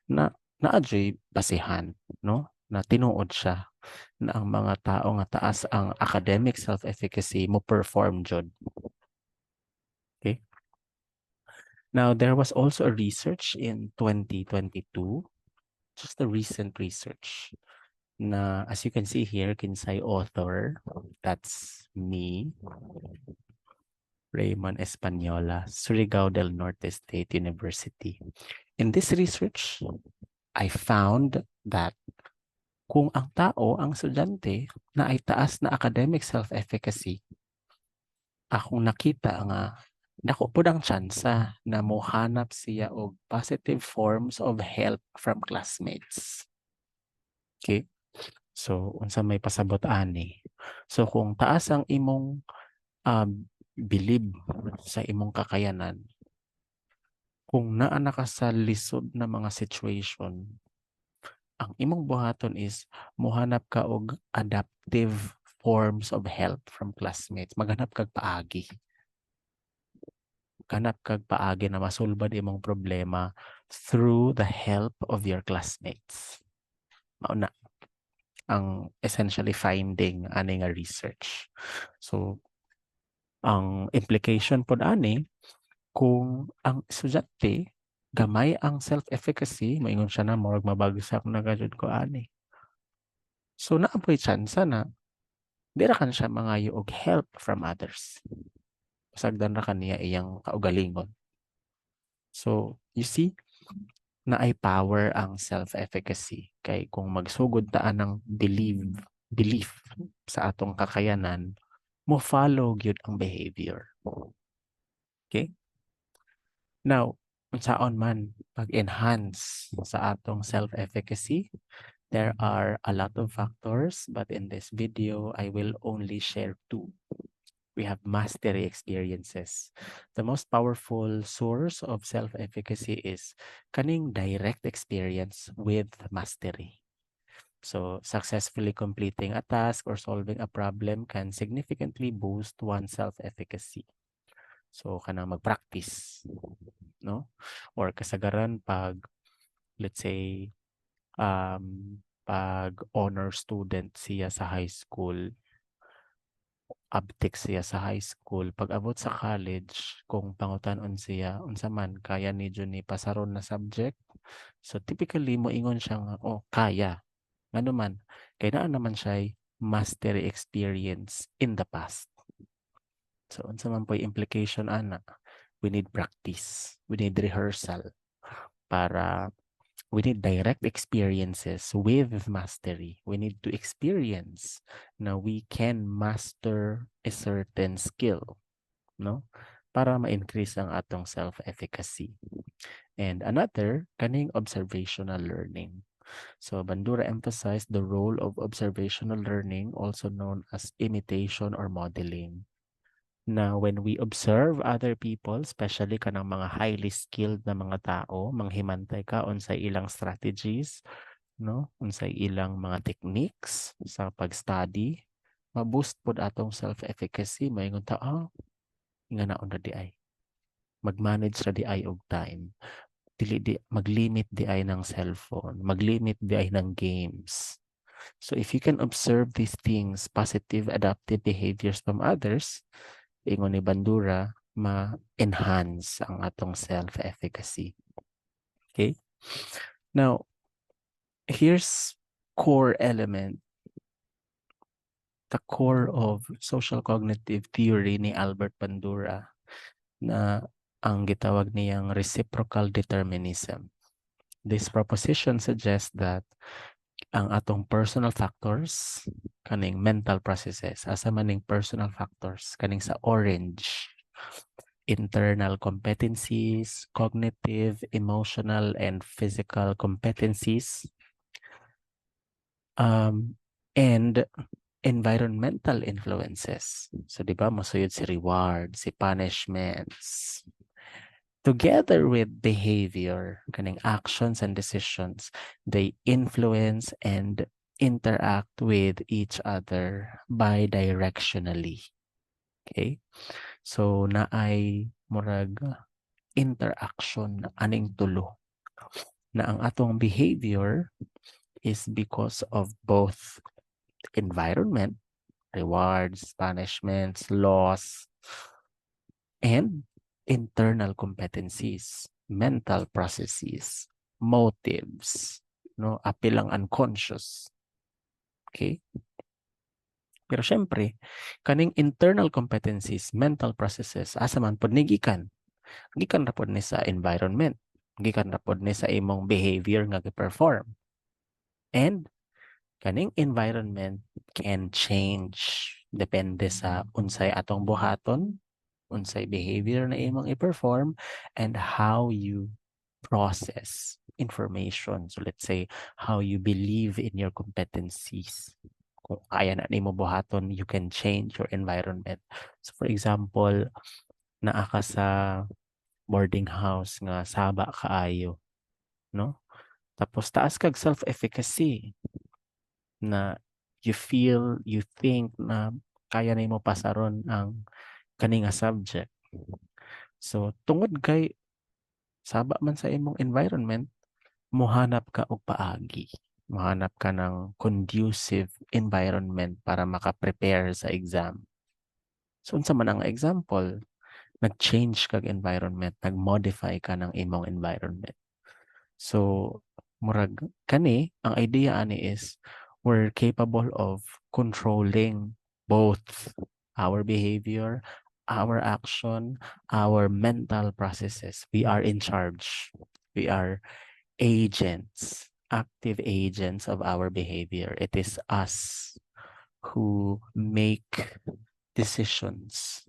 na naadyoy basihan, no? Na tinuod siya na ang mga tao nga taas ang academic self-efficacy mo perform jud. Okay? Now, there was also a research in 2022, just a recent research, na as you can see here, kinsay author, that's me, Raymond Española, Surigao del Norte State University. In this research, I found that kung ang tao, ang estudyante, na ay taas na academic self-efficacy, akong nakita nga, dako po ang tsansa na mohanap siya og positive forms of help from classmates. Okay? So, unsa may pasabot ani. So, kung taas ang imong believe sa imong kakayanan, kung naa na ka sa lisod na mga situation, ang imong buhaton is mohanap ka og adaptive forms of help from classmates. Maghanap kag paagi. Maghanap kag paagi na masulbad imong problema through the help of your classmates. Mauna ang essentially finding ani nga research. So, ang implication pod ani kung ang estudyante gamay ang self-efficacy, maingon siya na murag mabagsak na gayud ko ani. So naapoy tsansa na dira kan siya mangayo og help from others. Pasagdan ra kaniya iyang kaugalingon. So, you see, naay power ang self-efficacy kay kung magsugod taan ng belief sa atong kakayanan, mo follow gyud ang behavior. Okay? Now, unsaon man pag-enhance sa atong self-efficacy, there are a lot of factors, but in this video, I will only share two. We have mastery experiences. The most powerful source of self-efficacy is kaning direct experience with mastery. So, successfully completing a task or solving a problem can significantly boost one's self-efficacy. So, kanang mag-practice, no? Or kasagaran pag, let's say, pag honor student siya sa high school, abtik siya sa high school, pag abot sa college, kung pangutan-on siya, unsa man, kaya ni ni pasaron na subject. So, typically, moingon siya nga, oh, kaya. Ano man, kaya naman siya mastery experience in the past. So, unsa man po yung implication, ana? We need practice. We need rehearsal. We need direct experiences with mastery. We need to experience na we can master a certain skill, no? Para ma-increase ang atong self-efficacy. And another, kaning observational learning. So Bandura emphasized the role of observational learning, also known as imitation or modeling. Na when we observe other people, especially kanang mga highly skilled na mga tao, manghimantay ka unsay ilang strategies, no? Unsay ilang mga techniques sa pag-study, ma-boost pod atong self-efficacy, maingon ta, nga naon na di ay. Mag-manage ra di ay og time. Mag-limit di ay ng cellphone, mag-limit di ay ng games. So if you can observe these things, positive adaptive behaviors from others, ingon ni Bandura, ma-enhance ang atong self-efficacy. Okay? Now, here's core element, the core of social cognitive theory ni Albert Bandura na ang gitawag niyang reciprocal determinism. This proposition suggests that ang atong personal factors, kaning mental processes, asa maning personal factors, kaning sa orange, internal competencies, cognitive, emotional, and physical competencies, and environmental influences. So, di ba, masuyod si reward, si punishments. Together with behavior, kaning actions and decisions, they influence and interact with each other bidirectionally. Okay? So, naay murag interaction na aning tulo na ang atong behavior is because of both environment, rewards, punishments, laws, and internal competencies, mental processes, motives, no, apilang unconscious. Okay? Pero syempre, kaning internal competencies, mental processes, asa man pod nigikan. Gikan ra pod ni sa environment. Gikan ra pod ni sa imong behavior nga gi-perform. And kaning environment can change depende sa unsay atong buhaton, unsay behavior na imong i-perform, and how you process information. So let's say, how you believe in your competencies. Kung kaya na nimo buhaton, you can change your environment. So for example, naa ka sa boarding house nga saba kaayo, no? Tapos taas kag self-efficacy na you feel, you think na kaya nimo pasaron ang kaninga subject. So tungod kay saba man sa imong environment, mohanap ka og paagi. Mohanap ka ng conducive environment para maka-prepare sa exam. So unsa man ang example, nag-change kag environment, nag-modify ka ng imong environment. So murag kani, ang idea ani is we're capable of controlling both our behavior, our action, our mental processes. We are in charge. We are agents, active agents of our behavior. It is us who make decisions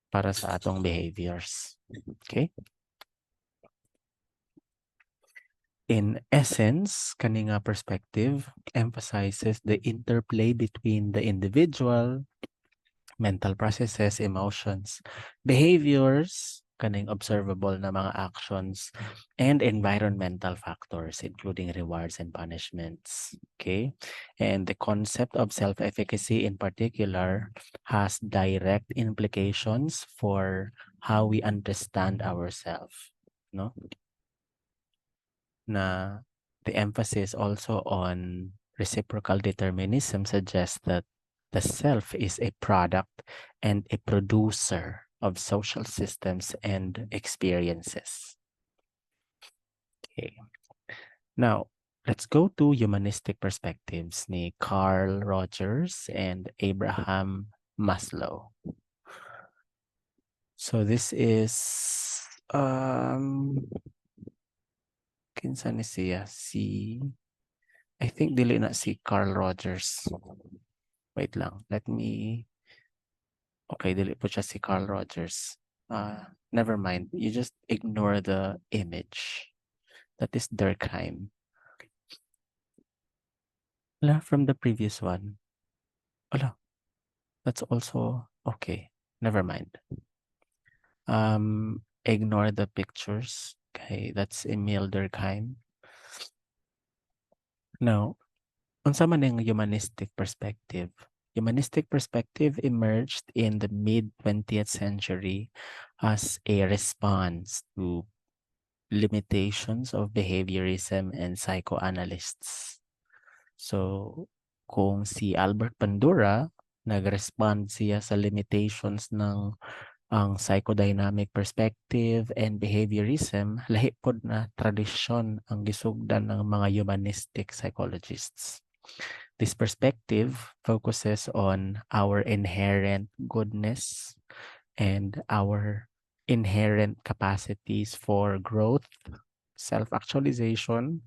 para sa atong behaviors. Okay? In essence, kaninga perspective emphasizes the interplay between the individual, mental processes, emotions, behaviors, kaning observable na mga actions, and environmental factors, including rewards and punishments. Okay? And the concept of self-efficacy in particular has direct implications for how we understand ourselves. No? Na the emphasis also on reciprocal determinism suggests that the self is a product and a producer of social systems and experiences. Okay. Now, let's go to humanistic perspectives ni Carl Rogers and Abraham Maslow. So this is kinsa ni siya? I think dili na si Carl Rogers. Wait lang. Okay, dili po siya si Carl Rogers. Never mind. You just ignore the image. That is Durkheim. Ala, from the previous one. Ala, that's also okay. Never mind. Ignore the pictures. Okay, that's Emil Durkheim. Now, unsa man ang humanistic perspective? Humanistic perspective emerged in the mid-20th century as a response to limitations of behaviorism and psychoanalysts. So, kung si Albert Bandura, nag-respond siya sa limitations ng ang psychodynamic perspective and behaviorism, lahi pod na tradisyon ang gisugdan ng mga humanistic psychologists. This perspective focuses on our inherent goodness and our inherent capacities for growth, self-actualization,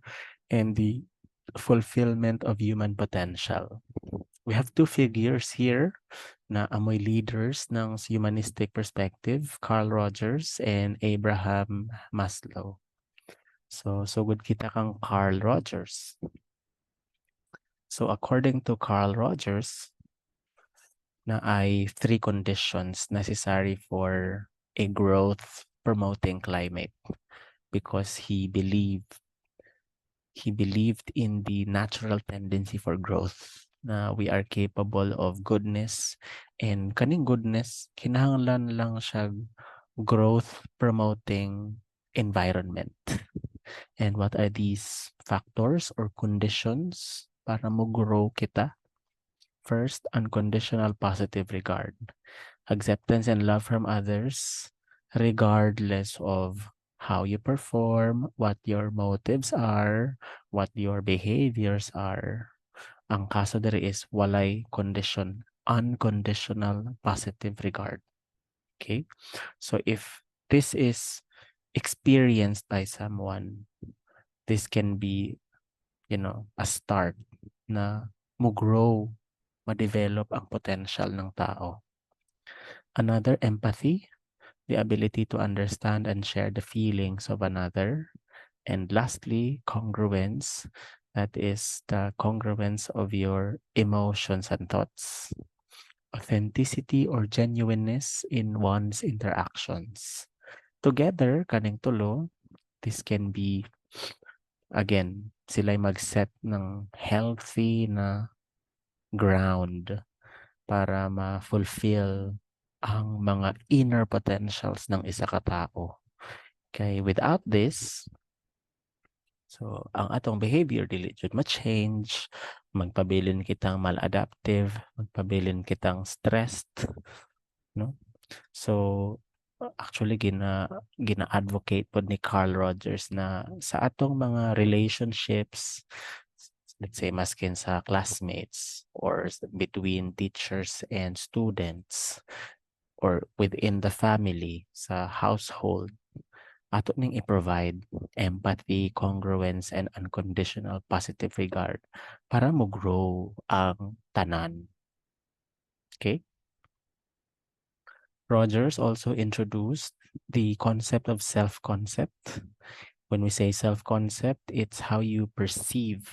and the fulfillment of human potential. We have two figures here na amoy leaders ng humanistic perspective, Carl Rogers and Abraham Maslow. So good kita kang Carl Rogers. So according to Carl Rogers, na ay 3 conditions necessary for a growth promoting climate because he believed in the natural tendency for growth na we are capable of goodness, and kaning goodness kinahanglan lang siya growth promoting environment. And what are these factors or conditions para mo grow kita? First, unconditional positive regard. Acceptance and love from others regardless of how you perform, what your motives are, what your behaviors are. Ang kaso diri is walay condition, unconditional positive regard. Okay? So if this is experienced by someone, this can be, a start na mo-grow, ma-develop ang potential ng tao. Another, empathy, the ability to understand and share the feelings of another. And lastly, congruence, that is the congruence of your emotions and thoughts. Authenticity or genuineness in one's interactions. Together, kaning tulo, this can be, again, sila'y mag-set ng healthy na ground para ma-fulfill ang mga inner potentials ng isa ka tao. Okay, without this, so ang atong behavior dili jud ma-change, magpabilin kitang maladaptive, magpabilin kitang stressed, no? So actually gina-advocate pod ni Carl Rogers na sa atong mga relationships, let's say maskin sa classmates or between teachers and students or within the family sa household, ato ning i-provide empathy, congruence, and unconditional positive regard para mo grow ang tanan. Okay? Rogers also introduced the concept of self-concept. When we say self-concept, it's how you perceive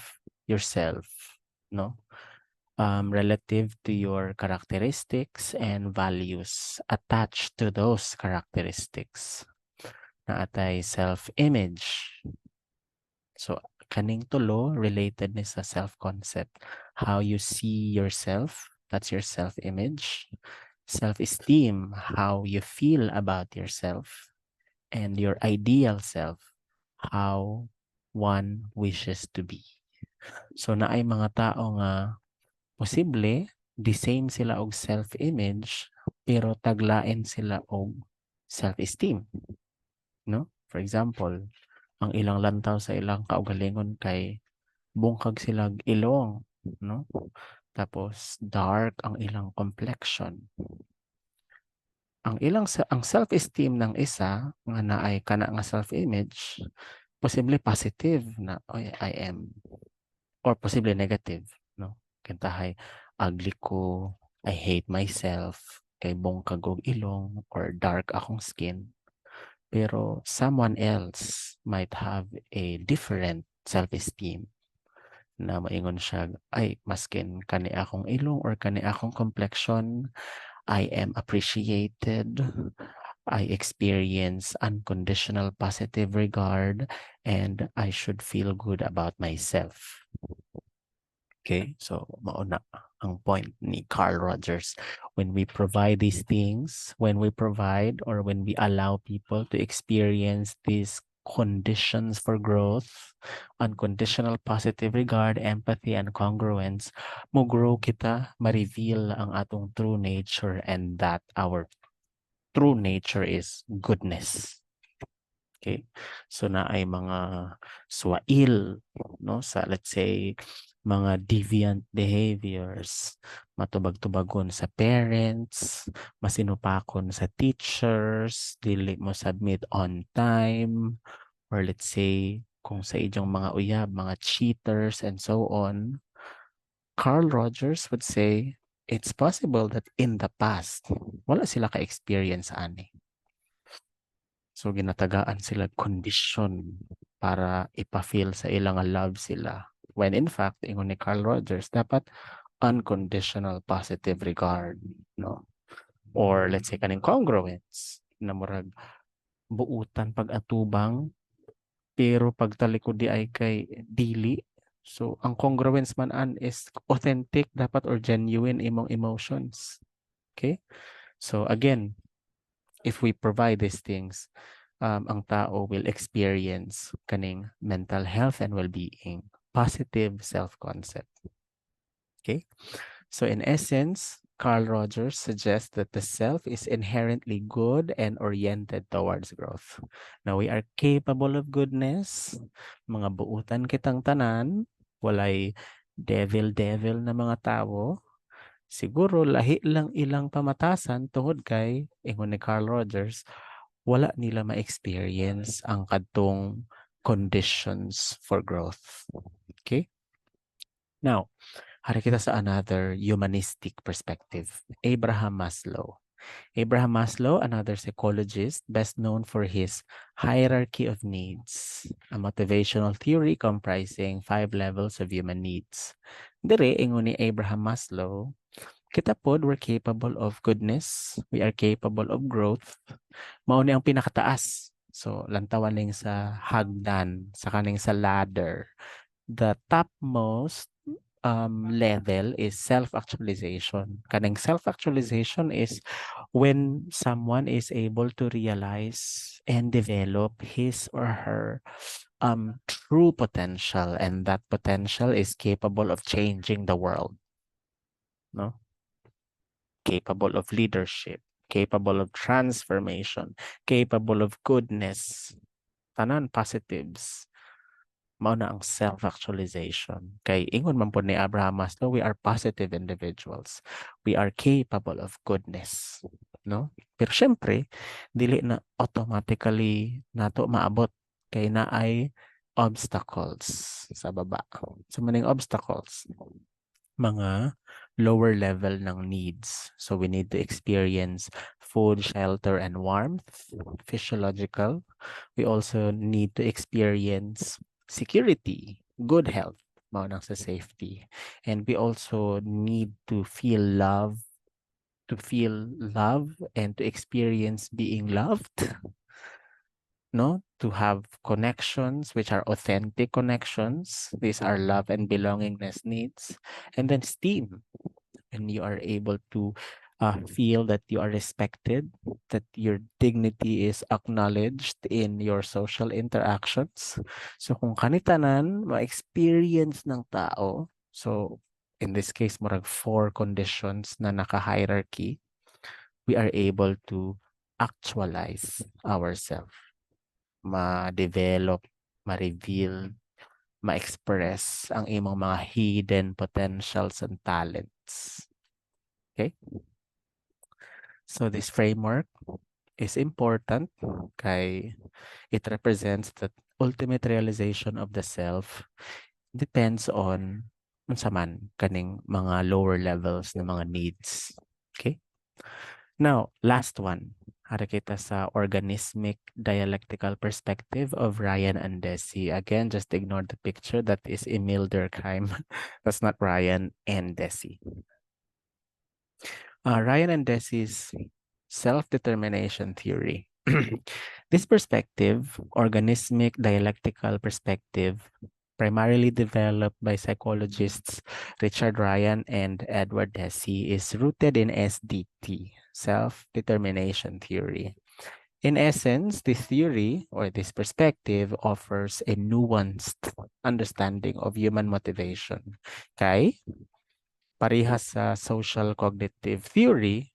yourself, no? Relative to your characteristics and values attached to those characteristics. Naatay self-image. So, kaning tulo related ni sa self-concept. How you see yourself, that's your self-image. Self-esteem, how you feel about yourself. And your ideal self, how one wishes to be. So, naay mga tao nga posible, the same sila og self-image, pero taglain sila og self-esteem. No? For example, ang ilang lantaw sa ilang kaugalingon kay bungkag sila ilong, no? Tapos dark ang ilang complexion. Ang self-esteem ng isa nga naay kana nga self-image, posible positive na I am, or posible negative, no? Kintahay ugly ko, I hate myself, kay bungkag og ilong or dark akong skin. Pero someone else might have a different self-esteem na maingon siya, ay, maskin kani akong ilong or kani akong complexion, I am appreciated, I experience unconditional positive regard, and I should feel good about myself. Okay, so mauna ang point ni Carl Rogers. When we provide these things, when we provide or when we allow people to experience these conditions for growth, unconditional positive regard, empathy, and congruence, mo grow kita, ma-reveal ang atong true nature, and that our true nature is goodness. Okay? So na ay mga swail, no, sa let's say mga deviant behaviors, matubag-tubagon sa parents, masinupakon sa teachers, dili mo submit on time, or let's say kung sa inyong mga uyab, mga cheaters and so on. Carl Rogers would say it's possible that in the past wala sila ka-experience ani. So ginatagaan sila condition para ipa-feel sa ilang love sila. When in fact, ingon ni Carl Rogers, dapat unconditional positive regard, no? Or let's say kaning congruence, na murag buutan pag-atubang, pero pagtalikod di ay kay dili. So ang congruence man is authentic dapat or genuine imong emotions. Okay? So again, if we provide these things, ang tao will experience kaning mental health and well-being, positive self-concept. Okay? So in essence, Carl Rogers suggests that the self is inherently good and oriented towards growth. Now, we are capable of goodness. Mga buutan kitang tanan, walay devil-devil na mga tao. Siguro lahi lang ilang pamatasan tungod kay, ingon ni Carl Rogers, wala nila ma-experience ang kadtong conditions for growth. Okay? Now, hari kita sa another humanistic perspective, Abraham Maslow. Abraham Maslow, another psychologist, best known for his hierarchy of needs, a motivational theory comprising 5 levels of human needs. Dire, ingon ni Abraham Maslow, kita pod, we're capable of goodness, we are capable of growth, mao ni ang pinakataas. So, lantawan ning sa hagdan, sa kaning sa ladder. The topmost level is self-actualization. Kanang self-actualization is when someone is able to realize and develop his or her true potential, and that potential is capable of changing the world, no? Capable of leadership, capable of transformation, capable of goodness, tanan positives. Mao na ang self-actualization. Kay ingon man po ni Abraham Maslow, we are positive individuals. We are capable of goodness. No? Pero syempre, dili na automatically nato maabot kay na ay obstacles sa baba. So maning obstacles, mga lower level ng needs. So we need to experience food, shelter, and warmth, physiological. We also need to experience security, good health, mao nang sa safety. And we also need to feel love and to experience being loved, no? To have connections which are authentic connections. These are love and belongingness needs. And then esteem, and you are able to feel that you are respected, that your dignity is acknowledged in your social interactions. So kung kanitanan, ma-experience ng tao, so in this case, murag 4 conditions na naka-hierarchy, we are able to actualize ourselves, ma-develop, ma-reveal, ma-express ang imong mga hidden potentials and talents. Okay? So this framework is important kay it represents the ultimate realization of the self depends on unsa man kaning mga lower levels ng mga needs. Okay? Now, last one. Hara kita sa organismic dialectical perspective of Ryan and Deci. Again, just ignore the picture. That is Emil Durkheim. That's not Ryan and Deci. Ryan and Deci's self-determination theory. This perspective, organismic dialectical perspective, primarily developed by psychologists Richard Ryan and Edward Deci, is rooted in SDT, self-determination theory. In essence, this theory or this perspective offers a nuanced understanding of human motivation. Kay parehas sa social cognitive theory,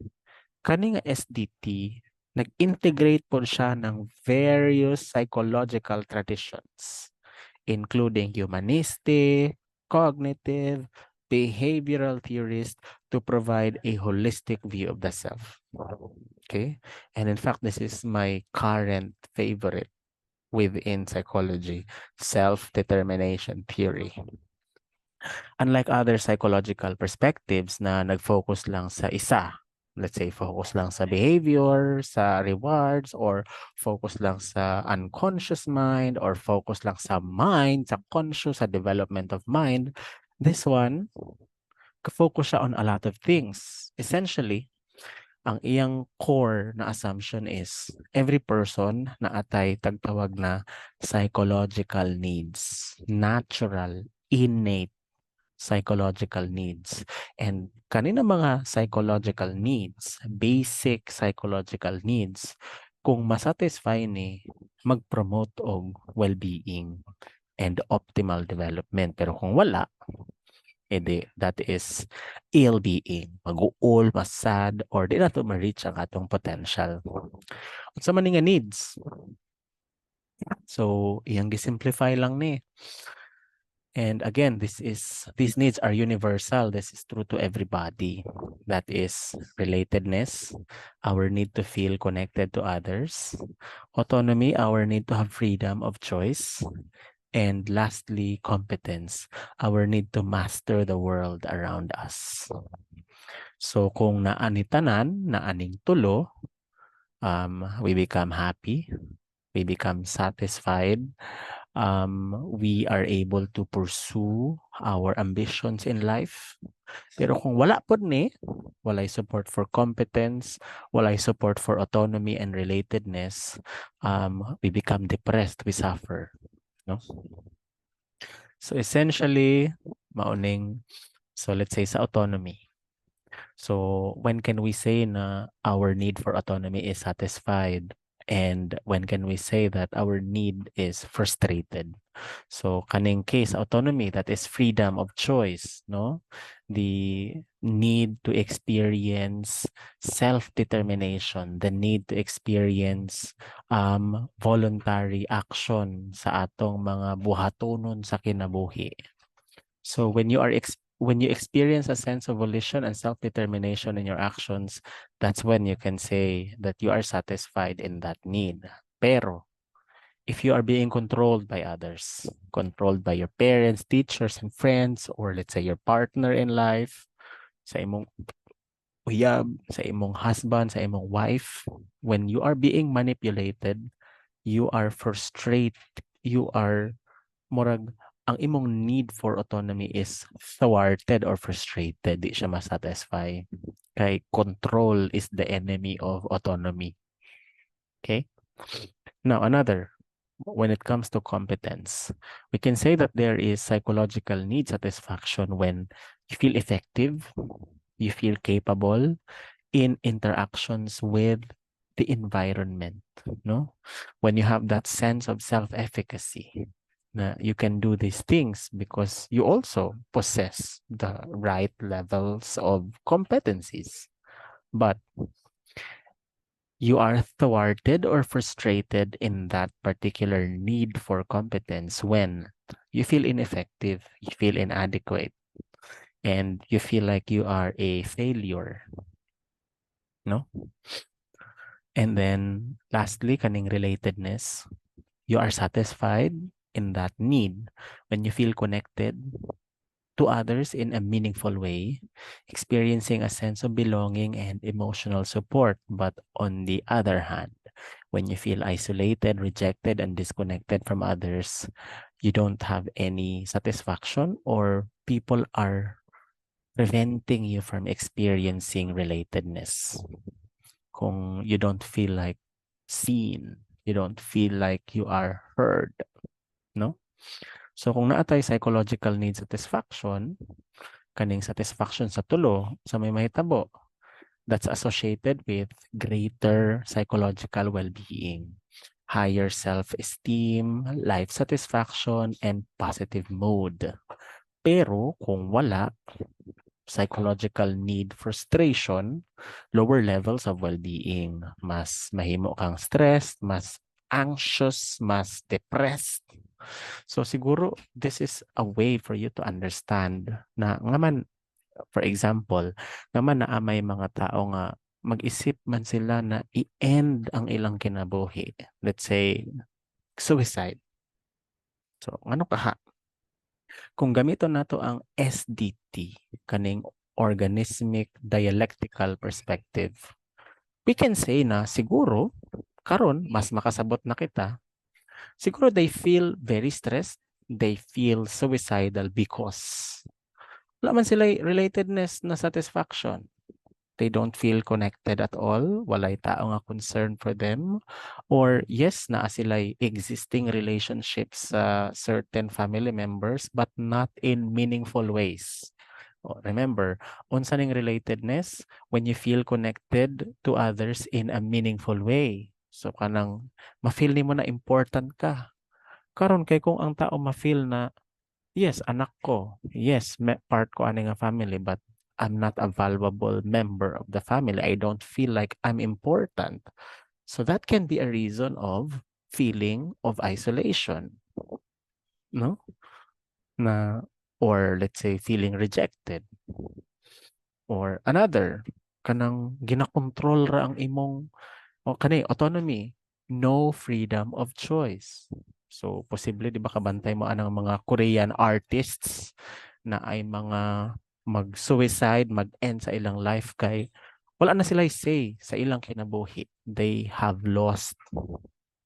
kaning SDT nag-integrate po siya ng various psychological traditions, including humanistic, cognitive, behavioral theories to provide a holistic view of the self. Okay? And in fact, this is my current favorite within psychology, self-determination theory. Unlike other psychological perspectives na nag-focus lang sa isa, let's say focus lang sa behavior, sa rewards, or focus lang sa unconscious mind, or focus lang sa mind, sa conscious, sa development of mind, this one, focus siya on a lot of things. Essentially, ang iyang core na assumption is every person na atay tagtawag na psychological needs, natural, innate psychological needs. And kanina mga psychological needs, basic psychological needs, kung masatisfy ni, mag-promote og well-being and optimal development. Pero kung wala, edi that is ill-being, mag-uol, masad, or di na to ma-reach ang atong potential. Sa man nga needs. So, iyang gisimplify lang ni. And again, these needs are universal. This is true to everybody. That is relatedness, our need to feel connected to others, autonomy, our need to have freedom of choice, and lastly, competence, our need to master the world around us. So kung naani tanan, naaning tulo, we become happy, we become satisfied, we are able to pursue our ambitions in life. Pero kung wala po ni, walay support for competence, walay support for autonomy and relatedness, we become depressed, we suffer. No? So essentially, Mauning, so let's say sa autonomy. So when can we say na our need for autonomy is satisfied? And when can we say that our need is frustrated? So kaning case autonomy, that is freedom of choice, no? The need to experience self-determination, the need to experience voluntary action sa atong mga buhatonon sa kinabuhi. So when you experience a sense of volition and self-determination in your actions, that's when you can say that you are satisfied in that need. Pero if you are being controlled by others, controlled by your parents, teachers, and friends, or let's say your partner in life, sa imong uyab, sa imong husband, sa imong wife, when you are being manipulated, you are frustrated, you are murag ang imong need for autonomy is thwarted or frustrated, di siya masatisfy. Kay control is the enemy of autonomy. Okay? Now, another, when it comes to competence, we can say that there is psychological need satisfaction when you feel effective, you feel capable in interactions with the environment, no? When you have that sense of self-efficacy, na you can do these things because you also possess the right levels of competencies. But you are thwarted or frustrated in that particular need for competence when you feel ineffective, you feel inadequate, and you feel like you are a failure, no? And then lastly, kaning relatedness, you are satisfied in that need when you feel connected to others in a meaningful way, experiencing a sense of belonging and emotional support. But on the other hand, when you feel isolated, rejected, and disconnected from others, you don't have any satisfaction or people are preventing you from experiencing relatedness. Kung you don't feel like seen, you don't feel like you are heard, no? So kung naatay psychological need satisfaction, kaning satisfaction sa tulo, sa may mahitabo, that's associated with greater psychological well-being, higher self-esteem, life satisfaction, and positive mood. Pero kung wala, psychological need frustration, lower levels of well-being, mas mahimo kang stressed, mas anxious, mas depressed. So siguro this is a way for you to understand na nga man, for example, nga man naa may mga tao nga mag-isip man sila na i-end ang ilang kinabuhi. Let's say, suicide. So, ano kaha? Kung gamito nato ang SDT, kaning Organismic Dialectical Perspective, we can say na siguro, karon mas makasabot na kita, siguro they feel very stressed, they feel suicidal because wala man sila relatedness na satisfaction. They don't feel connected at all. Walay tao nga concern for them. Or yes, naa sila'y existing relationships sa certain family members but not in meaningful ways. Remember, unsa ning relatedness when you feel connected to others in a meaningful way. So kanang ma-feel nimo na important ka. Karon kay kung ang tao ma-feel na yes, anak ko. Yes, part ko ani nga family but I'm not a valuable member of the family. I don't feel like I'm important. So that can be a reason of feeling of isolation. No? Na or let's say feeling rejected. Or another, kanang ginakontrol ra ang imong o kanay autonomy, no freedom of choice. So posible di ba kabantay mo anang mga Korean artists na ay mga mag-suicide, mag-end sa ilang life kay wala na sila say sa ilang kinabuhi. They have lost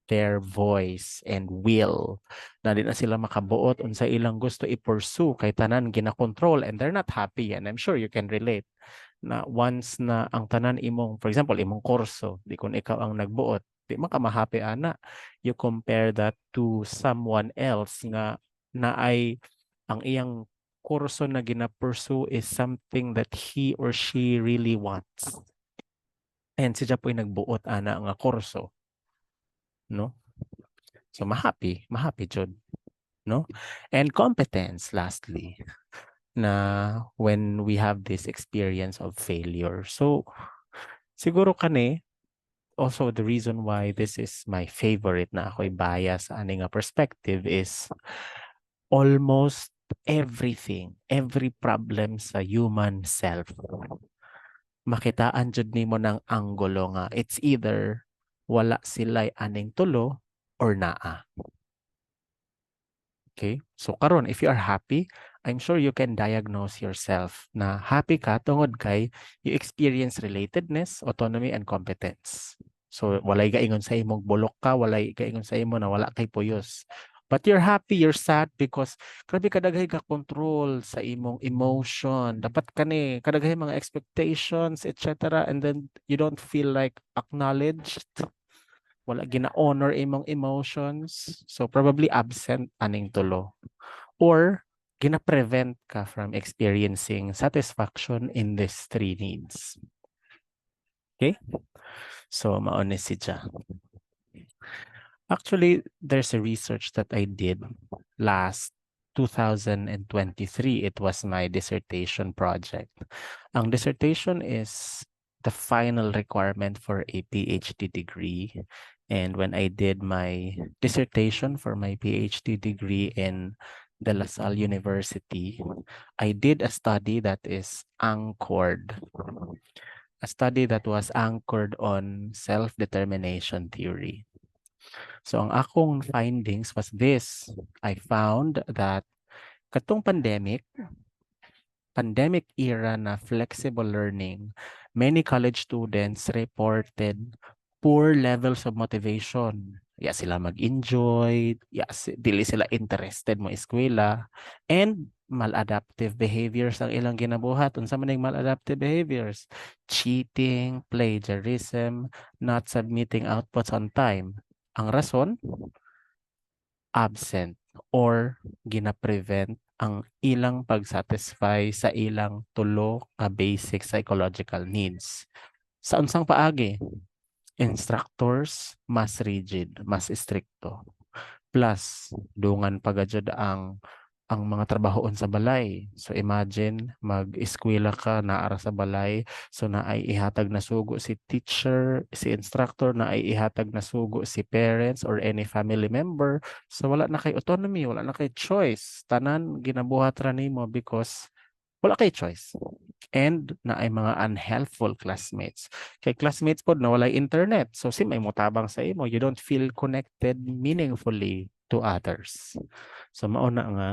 their voice and will. Na di na sila makabuot unsa ilang gusto i-pursue kay tanan gina-control and they're not happy and I'm sure you can relate na once na ang tanan imong, for example, imong kurso, di kun ikaw ang nagbuot, di man ka ma-happy ana. You compare that to someone else nga na ay ang iyang kurso na gina-pursue is something that he or she really wants. And siya po'y nagbuot ana nga kurso, no? So mahappy jud, no? And competence lastly, na when we have this experience of failure. So siguro kani also the reason why this is my favorite na ako'y bias ani nga perspective is almost everything, every problem sa human self, makitaan jud nimo ng anggulo nga it's either wala sila'y aning tulo or naa. Okay? So karon if you are happy, I'm sure you can diagnose yourself na happy ka tungod kay you experience relatedness, autonomy, and competence. So walay gaingon sa imong bulok ka, walay gaingon sa imo na wala kay puyos. But you're happy, you're sad because grabe kadaghay ka control sa imong emotion. Dapat kani kadaghay mga expectations, etc. And then you don't feel like acknowledged. Wala gina-honor imong emotions. So probably absent aning tulo. Or gina-prevent ka from experiencing satisfaction in these three needs. Okay? So maone siya. Actually, there's a research that I did last 2023. It was my dissertation project. Ang dissertation is the final requirement for a PhD degree. And when I did my dissertation for my PhD degree in De La Salle University, I did a study that is anchored, a study that was anchored on self-determination theory. So ang akong findings was this. I found that katong pandemic era na flexible learning, many college students reported poor levels of motivation. Ya sila mag-enjoy, dili sila interested mo eskwela, and maladaptive behaviors ang ilang ginabuhat. Unsa man ning maladaptive behaviors? Cheating, plagiarism, not submitting outputs on time. Ang rason, absent or gina-prevent ang ilang pag-satisfy sa ilang tulo ka basic psychological needs. Sa unsang paagi, instructors mas rigid, mas stricto. Plus, dungan pagajud ang mga trabahoon sa balay. So imagine, mag-eskwela ka, naara sa balay, so na ay ihatag na sugo si teacher, si instructor, na ay ihatag na sugo si parents or any family member. So wala na kay autonomy, wala na kay choice. Tanan, ginabuhat ra nimo because wala kay choice. And na ay mga unhelpful classmates. Kay classmates po na walay internet. So may mutabang sa imo, you don't feel connected meaningfully to others. So mauna nga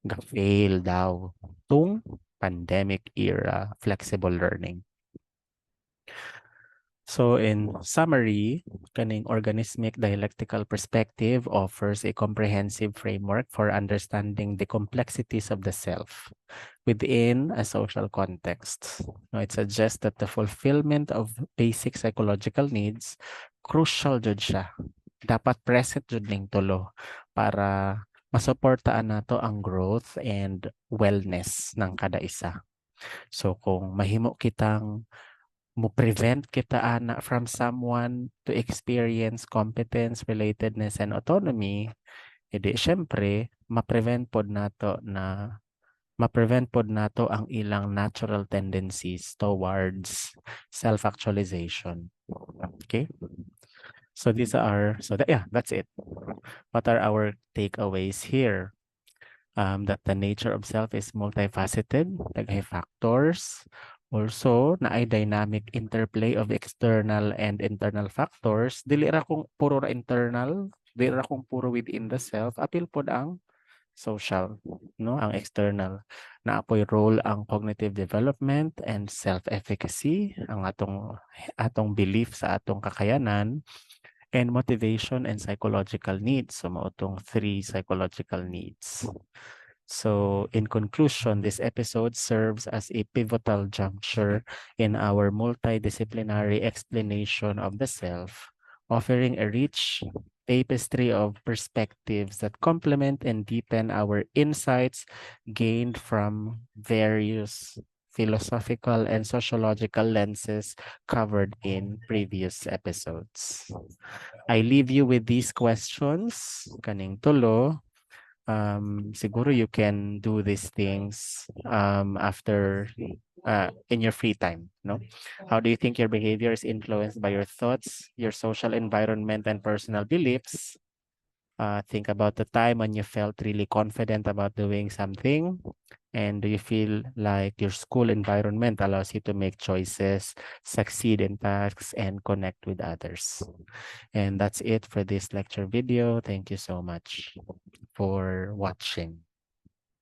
ga-fail daw tung pandemic era flexible learning. So in summary, kaning organismic dialectical perspective offers a comprehensive framework for understanding the complexities of the self within a social context. Now, it suggests that the fulfillment of basic psychological needs, crucial jud siya. Dapat present jud ning tulo para masuportaan nato ang growth and wellness ng kada isa. So kung mahimo kitang mo prevent kita ana from someone to experience competence, relatedness, and autonomy, edi syempre ma-prevent pod nato ang ilang natural tendencies towards self-actualization. Okay? So that's it. What are our takeaways here? That the nature of self is multifaceted, daghay factors. Also, na ay dynamic interplay of external and internal factors. Dili ra kung puro ra internal, dili ra kung puro within the self, apil pod ang social, no? Ang external. Naapoy role ang cognitive development and self-efficacy, ang atong belief sa atong kakayanan, and motivation and psychological needs. So mautong 3 psychological needs. So in conclusion, this episode serves as a pivotal juncture in our multidisciplinary explanation of the self, offering a rich tapestry of perspectives that complement and deepen our insights gained from various philosophical and sociological lenses covered in previous episodes. I leave you with these questions. Kaning tulo, siguro you can do these things after in your free time, no? How do you think your behavior is influenced by your thoughts, your social environment, and personal beliefs? Think about the time when you felt really confident about doing something. And do you feel like your school environment allows you to make choices, succeed in tasks, and connect with others? And that's it for this lecture video. Thank you so much for watching.